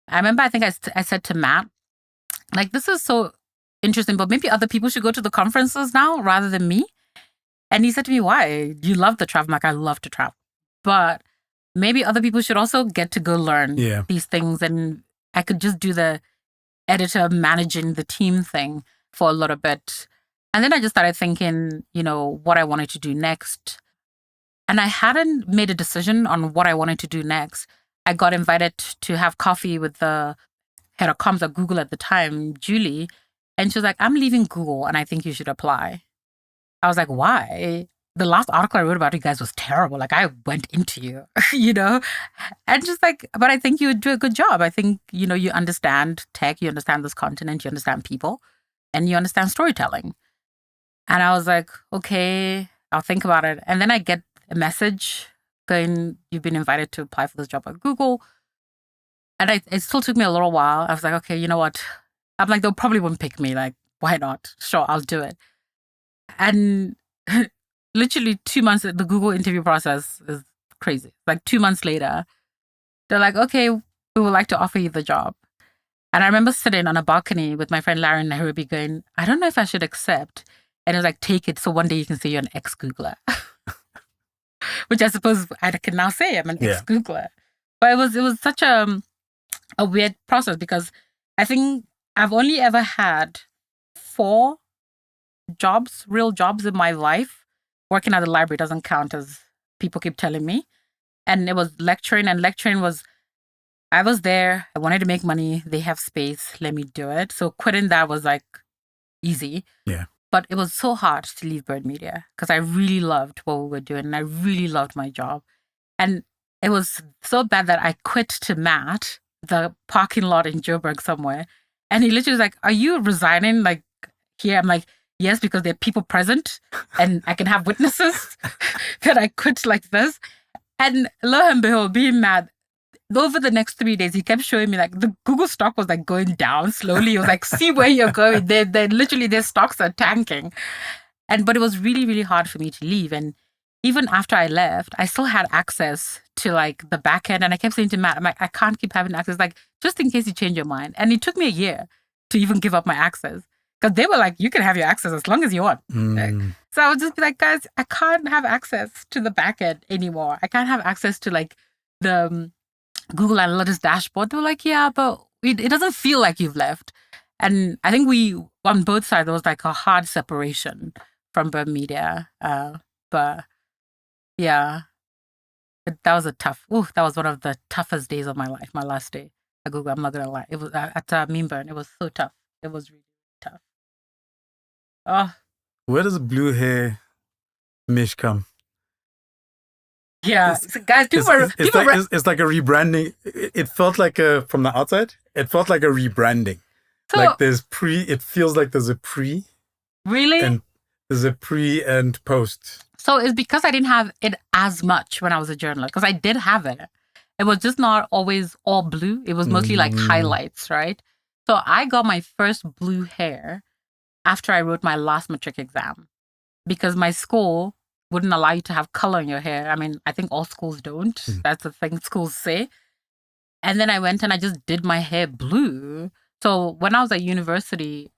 I remember, I think I said to Matt, like, this is so interesting, but maybe other people should go to the conferences now rather than me. And he said to me, why? You love to travel. I'm like, I love to travel. But maybe other people should also get to go learn these things. And I could just do the editor managing the team thing for a little bit. And then I just started thinking, you know, what I wanted to do next. And I hadn't made a decision on what I wanted to do next. I got invited to have coffee with the head of comms at Google at the time, Julie. And she was like, I'm leaving Google and I think you should apply. I was like, why? The last article I wrote about you guys was terrible. Like, I went into you, you know? And just like, but I think you would do a good job. I think, you know, you understand tech, you understand this continent, you understand people, and you understand storytelling. And I was like, okay, I'll think about it. And then I get a message going, you've been invited to apply for this job at Google. And it still took me a little while. I was like, okay, you know what? I'm like, they probably won't pick me. Like, why not? Sure, I'll do it. And literally 2 months, the Google interview process is crazy. Like 2 months later, they're like, okay, we would like to offer you the job. And I remember sitting on a balcony with my friend Larry in Nairobi going, I don't know if I should accept. And it was like, take it so one day you can say you're an ex-Googler. Which I suppose I can now say I'm an ex-Googler. But it was such a weird process because I think I've only ever had 4 jobs, real jobs in my life. Working at the library doesn't count, as people keep telling me. And it was lecturing, and lecturing was, I was there, I wanted to make money, they have space, let me do it. So quitting that was like easy. Yeah. But it was so hard to leave Bird Media because I really loved what we were doing and I really loved my job. And it was so bad that I quit to Matt, the parking lot in Joburg somewhere. And he literally was like, are you resigning like here? I'm like, yes, because there are people present and I can have witnesses that I quit like this. And lo and behold, being mad, over the next 3 days, he kept showing me like the Google stock was like going down slowly. He was like, see where you're going. They're literally, their stocks are tanking. But it was really, really hard for me to leave. And even after I left, I still had access to like the back end. And I kept saying to Matt, I'm like, I can't keep having access, like just in case you change your mind. And it took me a year to even give up my access. Because they were like, you can have your access as long as you want. So I would just be like, guys, I can't have access to the back end anymore. I can't have access to like the Google Analytics dashboard. They were like, yeah, but it doesn't feel like you've left. And I think on both sides, there was like a hard separation from Bird Media. But yeah, that was that was one of the toughest days of my life, my last day Agogo. I'm not gonna lie. It was at Meanburn. It was so tough. It was really tough. Oh, where does blue hair Mish come? yeah, so guys. It's like a rebranding. It felt like from the outside. It felt like a rebranding. So, like there's pre. It feels like there's a pre. Really? And there's a pre and post. So it's because I didn't have it as much when I was a journalist, because I did have it. It was just not always all blue. It was mostly like highlights, right? So I got my first blue hair after I wrote my last matric exam, because my school wouldn't allow you to have color in your hair. I mean, I think all schools don't. That's the thing schools say. And then I went and I just did my hair blue. So when I was at university,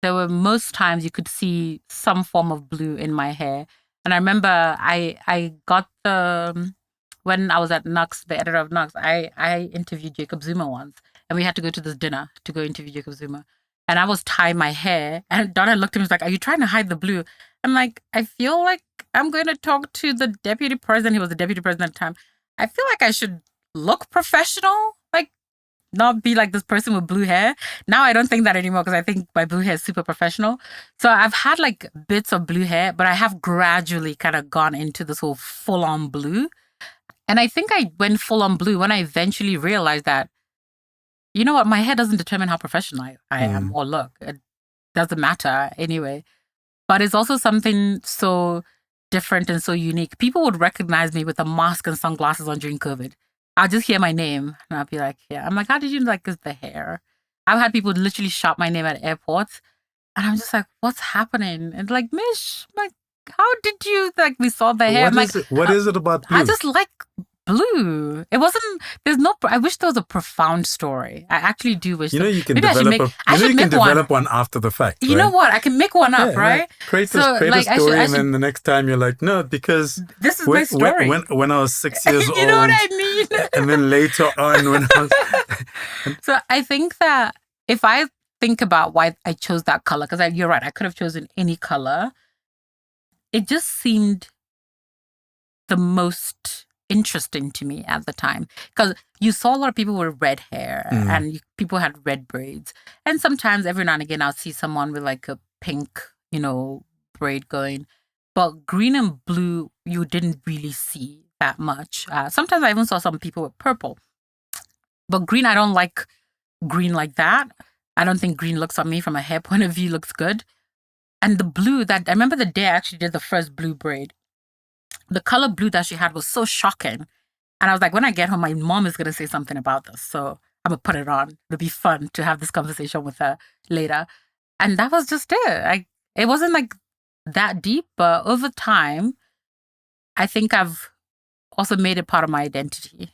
there were most times you could see some form of blue in my hair. And I remember I got when I was at Nux, the editor of Nux, I interviewed Jacob Zuma once. And we had to go to this dinner to go interview Jacob Zuma. And I was tying my hair. And Donna looked at me and was like, are you trying to hide the blue? I'm like, I feel like I'm going to talk to the deputy president. He was the deputy president at the time. I feel like I should look professional. Like, not be like this person with blue hair. Now I don't think that anymore, because I think my blue hair is super professional. So I've had like bits of blue hair, but I have gradually kind of gone into this whole full-on blue. And I think I went full-on blue when I eventually realized that, you know what, my hair doesn't determine how professional I am or look. It doesn't matter anyway. But it's also something so different and so unique. People would recognize me with a mask and sunglasses on during COVID. I'll just hear my name and I'll be like, yeah. I'm like, how did you like the hair? I've had people literally shout my name at airports. And I'm just like, what's happening? And like, Mish, like, how did you, like, we saw the hair. What is it about blue? I just like blue. It wasn't, I wish there was a profound story. I actually do wish. You know, you can develop one after the fact. You know what? I can make one up, right? Like, create a story, and then the next time you're like, no, because this is my story. When I was 6 years old. You know what I mean? And then later on when I was... So I think that if I think about why I chose that color, because you're right, I could have chosen any color. It just seemed the most interesting to me at the time, because you saw a lot of people with red hair and people had red braids, and sometimes every now and again I'll see someone with like a pink, braid going, but green and blue you didn't really see that much. Sometimes I even saw some people with purple, but green, I don't like green like that. I don't think green looks on me from a hair point of view looks good. And the blue, that I remember the day I actually did the first blue braid, the color blue that she had was so shocking. And I was like, when I get home, my mom is going to say something about this. So I'm going to put it on. It'll be fun to have this conversation with her later. And that was just it. It wasn't like that deep, but over time, I think I've also made it part of my identity,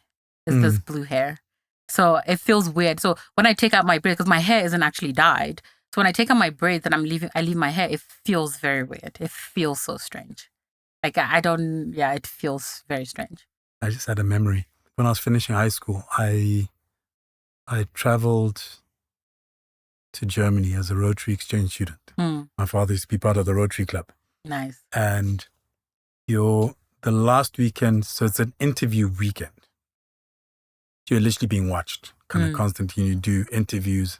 is this blue hair. So it feels weird. So when I take out my braids, because my hair isn't actually dyed, so when I take out my braids and I leave my hair, it feels very weird. It feels so strange. Like it feels very strange. I just had a memory. When I was finishing high school, I traveled to Germany as a Rotary exchange student. My father used to be part of the Rotary Club. Nice. And the last weekend, so it's an interview weekend. You're literally being watched kind of constantly. You do interviews.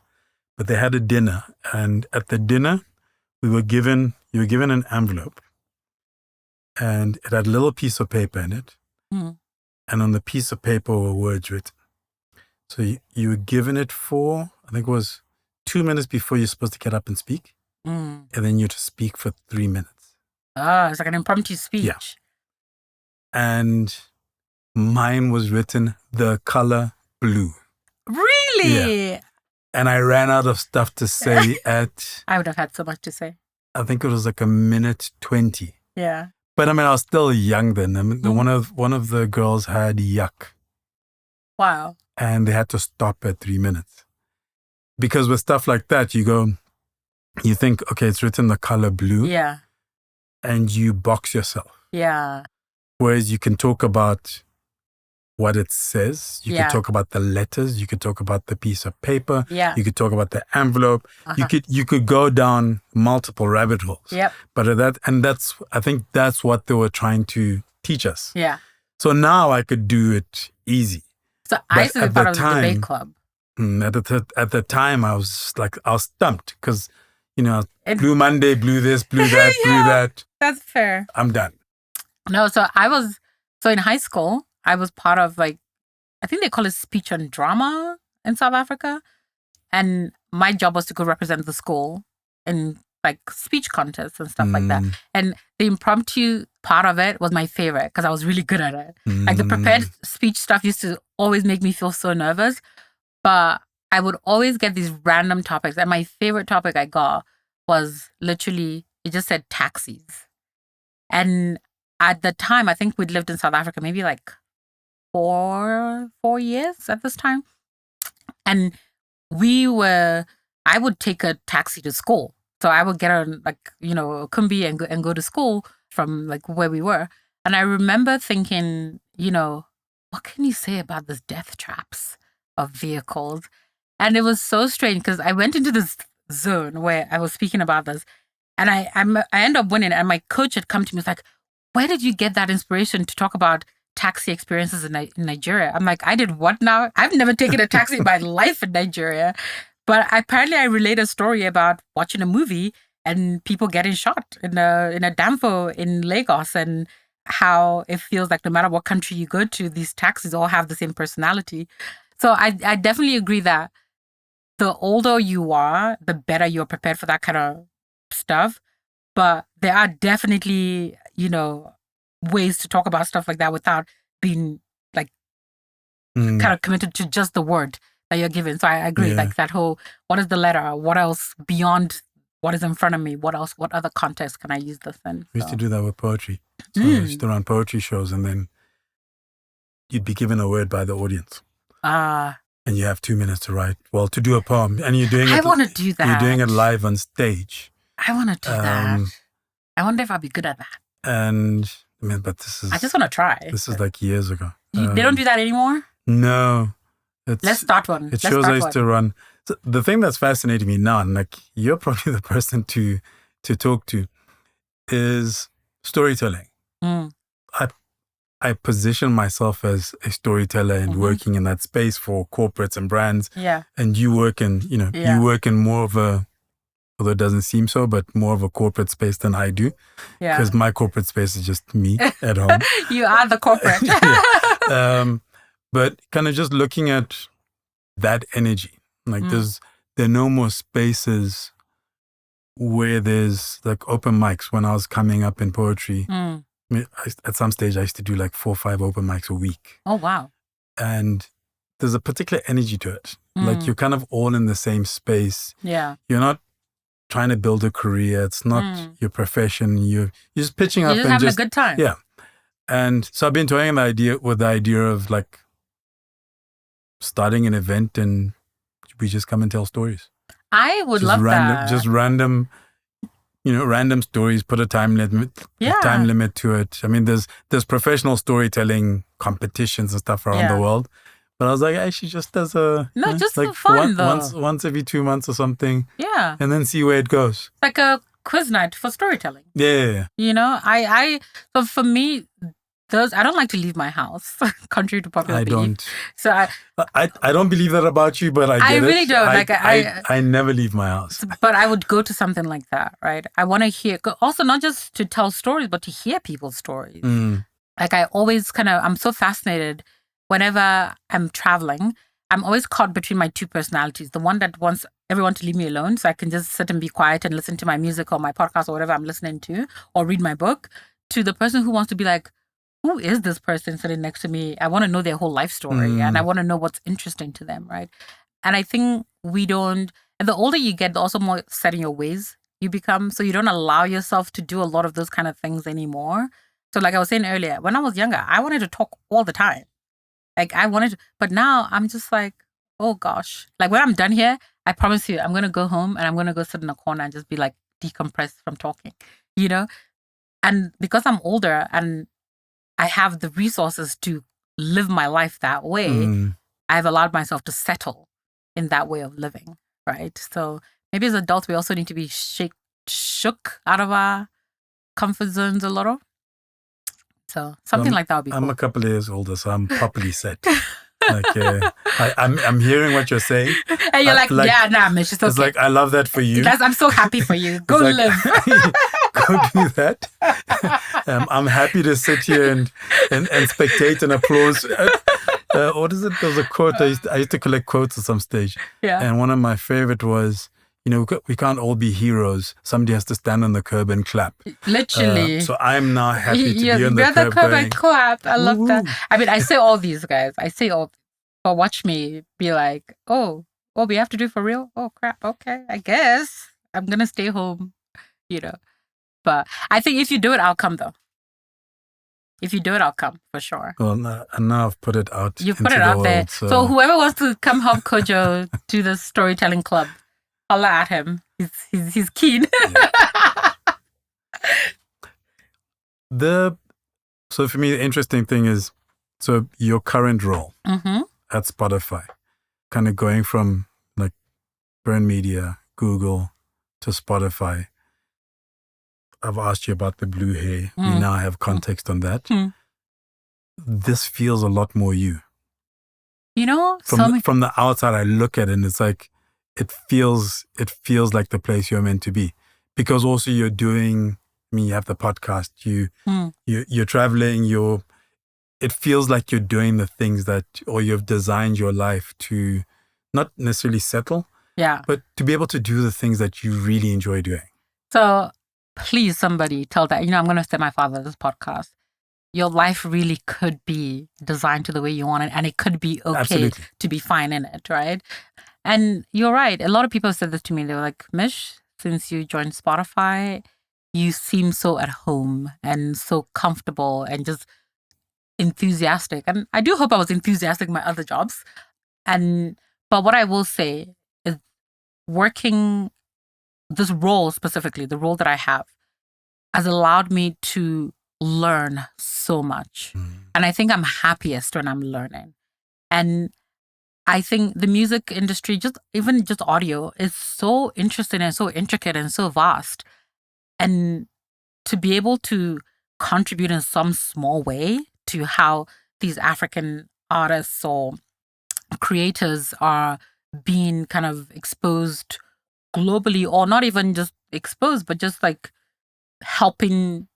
But they had a dinner, and at the dinner, you were given an envelope, and it had a little piece of paper in it, and on the piece of paper were words written. So you were given it for, I think it was 2 minutes before you're supposed to get up and speak, and then you had to speak for 3 minutes. Ah, it's like an impromptu speech. Yeah. And mine was written the color blue. Really? Yeah. And I ran out of stuff to say at... I would have had so much to say. I think it was like 1:20. Yeah. But I mean, I was still young then. I mean, one of the girls had yuck. Wow. And they had to stop at 3 minutes. Because with stuff like that, you think, okay, it's written the color blue. Yeah. And you box yourself. Yeah. Whereas you can talk about what it says. You could talk about the letters. You could talk about the piece of paper. Yeah. You could talk about the envelope. You could go down multiple rabbit holes. Yep. But I think that's what they were trying to teach us. Yeah. So now I could do it easy. So I used to be part of the debate club. At the time, I was stumped because, Blue Monday, blew this, blew that, blew that. That's fair. I'm done. No, so in high school, I was part of I think they call it speech and drama in South Africa. And my job was to go represent the school in speech contests and stuff like that. And the impromptu part of it was my favorite because I was really good at it. The prepared speech stuff used to always make me feel so nervous. But I would always get these random topics. And my favorite topic I got was literally, it just said taxis. And at the time, I think we'd lived in South Africa maybe 4 years at this time. And I would take a taxi to school. So I would get on a kumbi and go to school from where we were. And I remember thinking, what can you say about this death traps of vehicles? And it was so strange because I went into this zone where I was speaking about this, and I ended up winning. And my coach had come to me, was like, "Where did you get that inspiration to talk about taxi experiences in Nigeria?" I'm like, "I did what now? I've never taken a taxi in my life in Nigeria." But apparently I relate a story about watching a movie and people getting shot in a Baffoe in Lagos, and how it feels like no matter what country you go to, these taxis all have the same personality. So I definitely agree that the older you are, the better you're prepared for that kind of stuff. But there are definitely, ways to talk about stuff like that without being kind of committed to just the word that you're given. So I agree, that whole, what is the letter? What else beyond what is in front of me? What else? What other context can I use this in? We used to do that with poetry. So we used to run poetry shows, and then you'd be given a word by the audience. And you have 2 minutes to do a poem. And you're doing it. I want to do that. You're doing it live on stage. I want to do that. I wonder if I'll be good at that. And but this is... I just want to try. This is years ago. They don't do that anymore? No. Let's start one. It shows I used to run. So the thing that's fascinating me now, and you're probably the person to talk to, is storytelling. I position myself as a storyteller and working in that space for corporates and brands. Yeah. And you work in, you work in more of a, although it doesn't seem so, but more of a corporate space than I do. Yeah. Because my corporate space is just me at home. You are the corporate. But kind of just looking at that energy, there are no more spaces where there's open mics. When I was coming up in poetry, at some stage I used to do 4 or 5 open mics a week. Oh, wow. And there's a particular energy to it. You're kind of all in the same space. Yeah. You're not trying to build a career. It's not your profession. You're just pitching up and having a good time. Yeah. And so I've been toying with the idea of starting an event and we just come and tell stories. I would love that. Just random stories, put a time limit to it. I mean, there's professional storytelling competitions and stuff around the world. But I was like, actually just as just for fun though. Once every 2 months or something. Yeah. And then see where it goes. Like a quiz night for storytelling. Yeah. So for me, I don't like to leave my house, contrary to popular belief. I don't. So I don't believe that about you, but I get it. I really don't. I never leave my house. But I would go to something like that, right? I want to hear, also not just to tell stories, but to hear people's stories. I always I'm so fascinated whenever I'm traveling. I'm always caught between my two personalities. The one that wants everyone to leave me alone so I can just sit and be quiet and listen to my music or my podcast or whatever I'm listening to or read my book, to the person who wants to be like, who is this person sitting next to me? I want to know their whole life story and I want to know what's interesting to them, right? And I think we don't, and the older you get, the also more set in your ways you become. So you don't allow yourself to do a lot of those kind of things anymore. So like I was saying earlier, when I was younger, I wanted to talk all the time. But now I'm just like, oh gosh. Like when I'm done here, I promise you, I'm going to go home and I'm going to go sit in a corner and just be decompressed from talking, And because I'm older and I have the resources to live my life that way, I've allowed myself to settle in that way of living, right? So maybe as adults, we also need to be shook out of our comfort zones a little. So something like that would be cool. I'm a couple of years older, so I'm properly set. I'm hearing what you're saying. And you're Mish, it's okay. It's like, I love that for you. I'm so happy for you. Go live. Go do that. I'm happy to sit here and spectate and applause. What is it? There's a quote. I used to collect quotes at some stage. Yeah. And one of my favorite was, we can't all be heroes. Somebody has to stand on the curb and clap. Literally. So I'm now happy to be on the curb and clap. I love that. I mean, I say all these guys. But watch me be like, oh, we have to do for real? Oh, crap. Okay, I guess I'm going to stay home, But I think if you do it, I'll come, though. If you do it, I'll come, for sure. Well, now I've put it out. You've put it out there. So whoever wants to come help Kojo do the storytelling club, holla at him. He's keen. Yeah. So for me, the interesting thing is, so your current role at Spotify, kind of going from like Burn Media, Google to Spotify. I've asked you about the blue hair. We now have context on that. This feels a lot more you. From the outside, I look at it and it's like, it feels like the place you're meant to be, because also you're doing. You have the podcast. You're traveling. It feels like you're doing the things or you've designed your life to not necessarily settle, but to be able to do the things that you really enjoy doing. So please, somebody tell that. I'm going to say my father this podcast. Your life really could be designed to the way you want it, and it could be okay Absolutely. to be fine in it, right? And you're right. A lot of people said this to me. They were like, Mish, since you joined Spotify, you seem so at home and so comfortable and just enthusiastic. And I do hope I was enthusiastic in my other jobs. But what I will say is working this role specifically, the role that I have, has allowed me to learn so much. And I think I'm happiest when I'm learning. And I think the music industry, even just audio, is so interesting and so intricate and so vast. And to be able to contribute in some small way to how these African artists or creators are being kind of exposed globally, or not even just exposed, but just like helping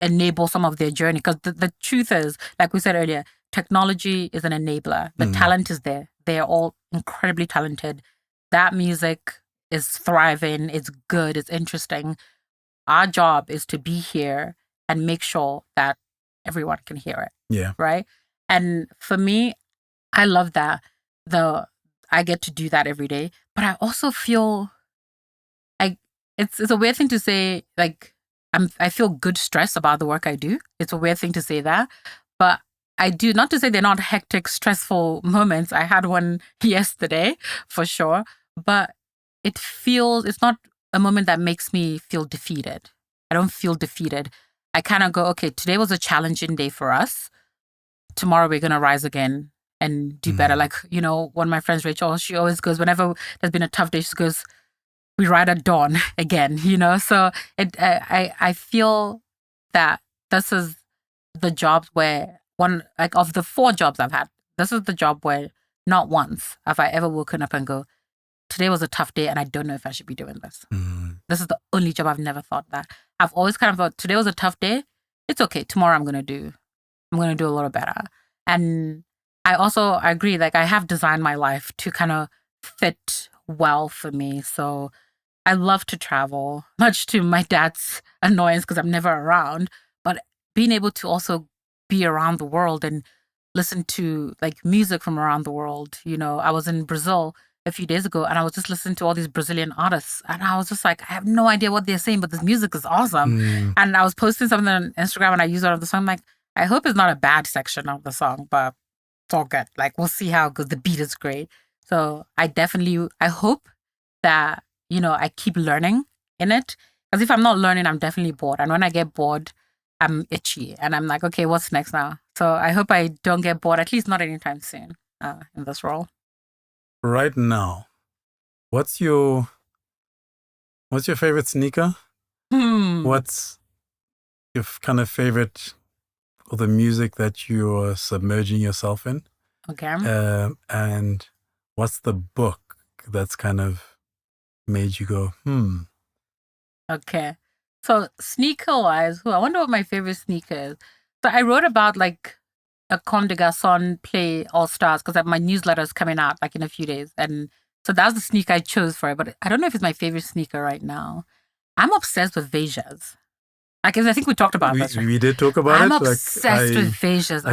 enable some of their journey. Because the truth is, like we said earlier, technology is an enabler. The talent is there. They're all incredibly talented. That music is thriving. It's good. It's interesting. Our job is to be here and make sure that everyone can hear it. Yeah. Right? And for me, I love that. I get to do that every day. But I also feel like it's a weird thing to say, like, I feel good stress about the work I do. It's a weird thing to say that. But I do, not to say they're not hectic, stressful moments. I had one yesterday for sure. But it's not a moment that makes me feel defeated. I don't feel defeated. I kind of go, okay, today was a challenging day for us. Tomorrow we're going to rise again and do better. Like, one of my friends, Rachel, she always goes, whenever there's been a tough day, she goes, we ride at dawn again, So I feel that this is the jobs where of the 4 jobs I've had, this is the job where not once have I ever woken up and go, today was a tough day and I don't know if I should be doing this. This is the only job I've never thought that. I've always kind of thought, today was a tough day. It's okay. Tomorrow I'm going to do a little better. And I agree, like I have designed my life to kind of fit well for me. So I love to travel, much to my dad's annoyance because I'm never around. But being able to also be around the world and listen to like music from around the world. I was in Brazil a few days ago and I was just listening to all these Brazilian artists and I was just like, I have no idea what they're saying, but this music is awesome. And I was posting something on Instagram and I used it on the song. I'm like, I hope it's not a bad section of the song, but it's all good. Like, we'll see how good the beat is great. So I hope that, I keep learning in it. Because if I'm not learning, I'm definitely bored. And when I get bored, I'm itchy. And I'm like, okay, what's next now? So I hope I don't get bored, at least not anytime soon in this role. Right now, what's your favorite sneaker? What's your kind of favorite, or the music that you're submerging yourself in? Okay. And what's the book that's kind of made you go, Okay. So sneaker-wise, I wonder what my favorite sneaker is. So I wrote about like a Comme des Garçons play All Stars because my newsletter is coming out like in a few days. And so that's the sneaker I chose for it. But I don't know if it's my favorite sneaker right now. I'm obsessed with Vejas. I think we talked about this. We did talk about I'm it. obsessed with Vejas.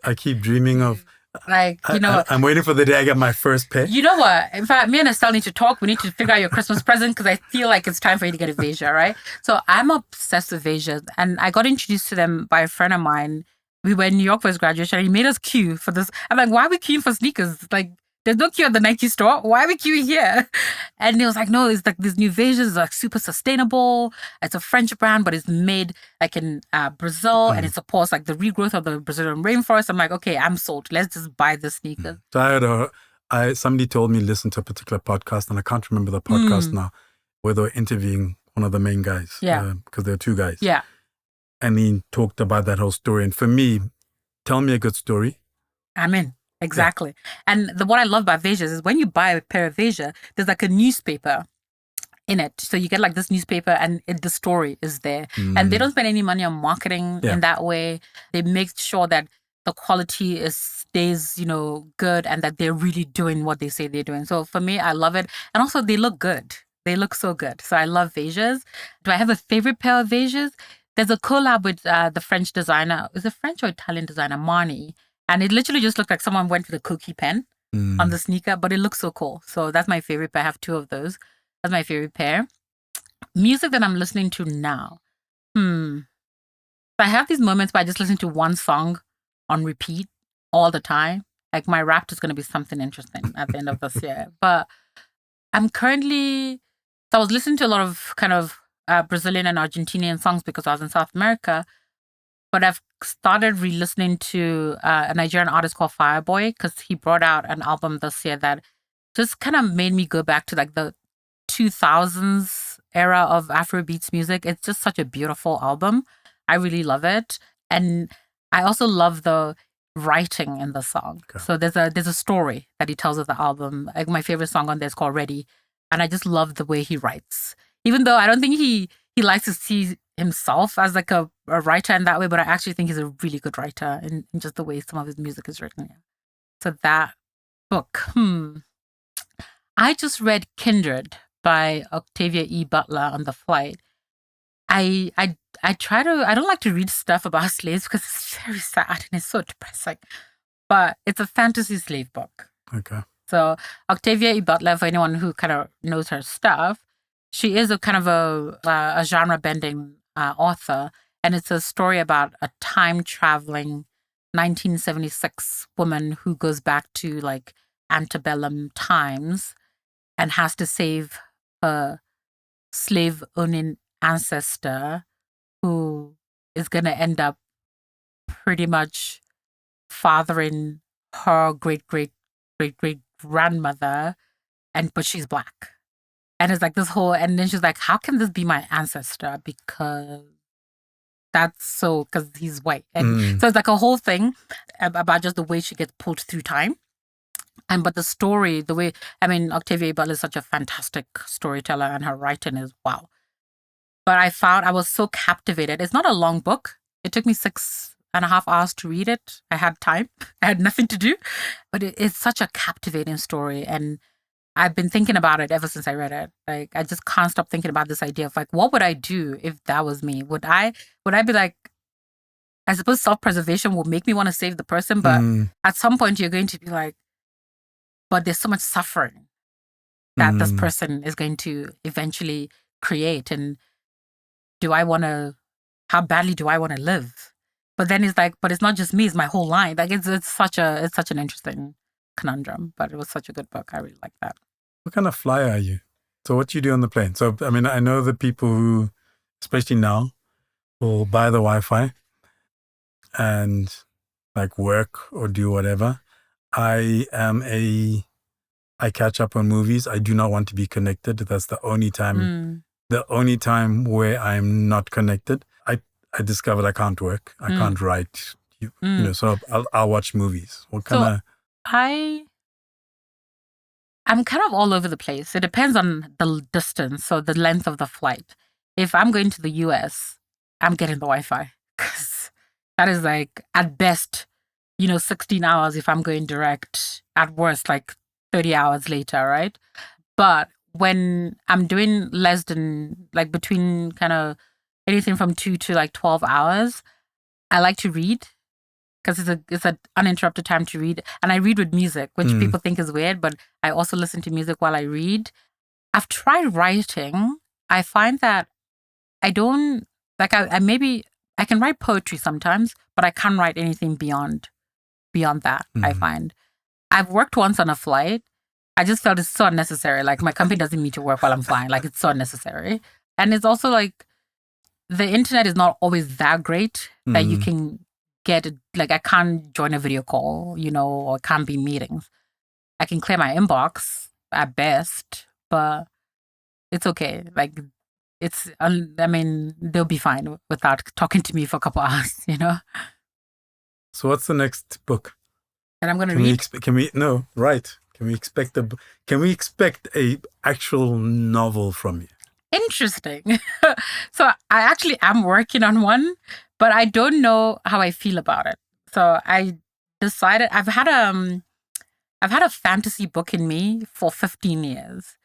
I keep dreaming of, I'm waiting for the day I get my first pair. You know what? In fact, me and Estelle need to talk. We need to figure out your Christmas present because I feel like it's time for you to get a Veja, right? So I'm obsessed with Vejas. And I got introduced to them by a friend of mine. We were in New York for his graduation and he made us queue for this. I'm like, why are we queuing for sneakers? Like, there's no queue at the Nike store. Why are we queuing here? And he was like, no, it's like this new Veja is like super sustainable. It's a French brand, but it's made like in Brazil and it supports like the regrowth of the Brazilian rainforest. I'm like, okay, I'm sold. Let's just buy the sneakers. So somebody told me listen to a particular podcast, and I can't remember the podcast now, where they were interviewing one of the main guys. Yeah. Because there are two guys. Yeah. And he talked about that whole story. And for me, tell me a good story. I'm in. Exactly. Yeah. And what I love about Vejas is when you buy a pair of Veja, there's like a newspaper in it. So you get like this newspaper and the story is there. And they don't spend any money on marketing in that way. They make sure that the quality stays, good and that they're really doing what they say they're doing. So for me, I love it. And also they look good. They look so good. So I love Vejas. Do I have a favorite pair of Vejas? There's a collab with the French designer. Is it French or Italian designer? Marni. And it literally just looked like someone went with a cookie pen on the sneaker, but it looks so cool. So that's my favorite pair. I have two of those. That's my favorite pair. Music that I'm listening to now. I have these moments where I just listen to one song on repeat all the time. Like my rap is going to be something interesting at the end of this year. But I'm currently, I was listening to a lot of kind of Brazilian and Argentinian songs because I was in South America. But I've started re-listening to a Nigerian artist called Fireboy because he brought out an album this year that just kind of made me go back to like the 2000s era of Afrobeats music. It's just such a beautiful album. I really love it. And I also love the writing in the song. Okay. So there's a story that he tells of the album. Like my favorite song on there is called Ready. And I just love the way he writes. Even though I don't think he likes to see himself as like a writer in that way, but I actually think he's a really good writer in just the way some of his music is written. Yeah. So that book, I just read Kindred by Octavia E. Butler on the flight. I don't like to read stuff about slaves because it's very sad and it's so depressing, but it's a fantasy slave book. Okay. So Octavia E. Butler, for anyone who kind of knows her stuff, she is a kind of a genre-bending author, and it's a story about a time-traveling 1976 woman who goes back to like antebellum times and has to save her slave-owning ancestor who is going to end up pretty much fathering her great-great-great-great-grandmother, but she's Black. And it's like this whole, and then she's like, how can this be my ancestor? Because he's white. And so it's like a whole thing about just the way she gets pulled through time. But the story, Octavia Butler is such a fantastic storyteller and her writing is wow. But I was so captivated. It's not a long book. It took me 6.5 hours to read it. I had time. I had nothing to do. But it's such a captivating story. And I've been thinking about it ever since I read it. Like, I just can't stop thinking about this idea of like, what would I do if that was me? Would I be like, I suppose self-preservation will make me want to save the person, but at some point you're going to be like, but there's so much suffering that this person is going to eventually create. And how badly do I want to live? But then it's like, but it's not just me, it's my whole line. Like it's such an interesting conundrum, but it was such a good book. I really like that. What kind of flyer are you? So what do you do on the plane? So, I know the people who, especially now, will buy the Wi-Fi and like work or do whatever. I catch up on movies. I do not want to be connected. That's the only time where I'm not connected. I discovered I can't work. I can't write. So I'll watch movies. What kind of I'm kind of all over the place. It depends on the distance, so the length of the flight. If I'm going to the US, I'm getting the Wi-Fi because that is like at best, 16 hours if I'm going direct, at worst like 30 hours later, right? But when I'm doing less than like between kind of anything from 2 to like 12 hours, I like to read because it's an uninterrupted time to read. And I read with music, which people think is weird, but I also listen to music while I read. I've tried writing. I find that I don't, like I maybe, I can write poetry sometimes, but I can't write anything beyond that, I find. I've worked once on a flight. I just felt it's so unnecessary. Like my company doesn't need me to work while I'm flying. Like it's so unnecessary. And it's also like the internet is not always that great that you can get, like I can't join a video call, or can't be meetings. I can clear my inbox at best, but it's okay. Like they'll be fine without talking to me for a couple hours, So what's the next book? And I'm going to read? Can we expect a actual novel from you? Interesting. So I actually am working on one, but I don't know how I feel about it. So I decided I've had a fantasy book in me for 15 years.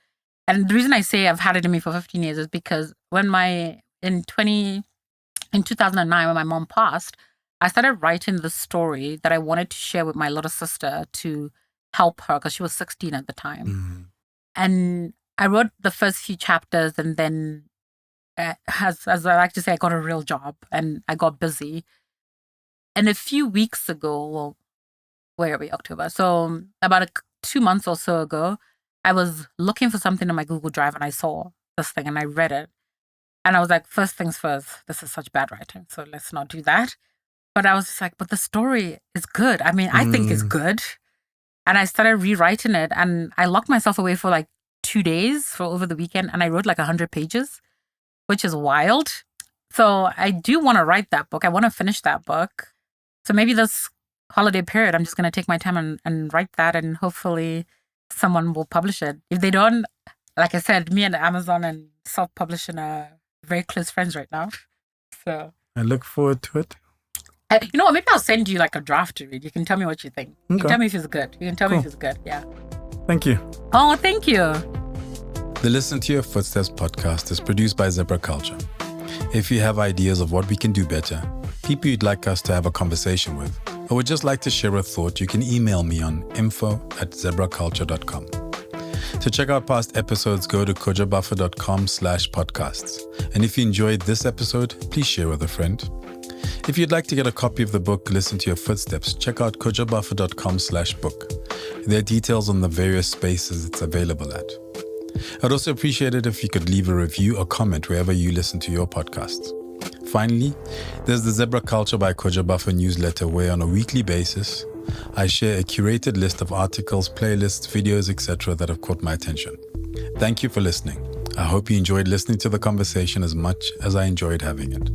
And the reason I say I've had it in me for 15 years is because in 2009, when my mom passed, I started writing the story that I wanted to share with my little sister to help her because she was 16 at the time. And I wrote the first few chapters, and then, as I like to say, I got a real job and I got busy. And a few weeks ago, well, where are we? October. So about 2 months or so ago, I was looking for something on my Google Drive and I saw this thing and I read it. And I was like, first things first, this is such bad writing, so let's not do that. But I was just like, but the story is good. I mean, I think it's good. And I started rewriting it and I locked myself away for like 2 days for over the weekend and I wrote like 100 pages, which is wild. So I do want to write that book. I want to finish that book. So maybe this holiday period, I'm just going to take my time and write that and hopefully someone will publish it. If they don't, like I said, me and Amazon and self-publishing are very close friends right now. So I look forward to it. You know what? Maybe I'll send you like a draft to read. You can tell me what you think. You can tell me if it's good. Yeah. Thank you. Oh, thank you. The Listen to Your Footsteps podcast is produced by Zebra Culture. If you have ideas of what we can do better, people you'd like us to have a conversation with, or would just like to share a thought, you can email me on info@zebraculture.com. To check out past episodes, go to kojobaffoe.com/podcasts. And if you enjoyed this episode, please share with a friend. If you'd like to get a copy of the book, Listen to Your Footsteps, check out kojobaffoe.com/book. There are details on the various spaces it's available at. I'd also appreciate it if you could leave a review or comment wherever you listen to your podcasts. Finally, there's the Zebra Culture by Kojo Baffoe newsletter where on a weekly basis, I share a curated list of articles, playlists, videos, etc. that have caught my attention. Thank you for listening. I hope you enjoyed listening to the conversation as much as I enjoyed having it.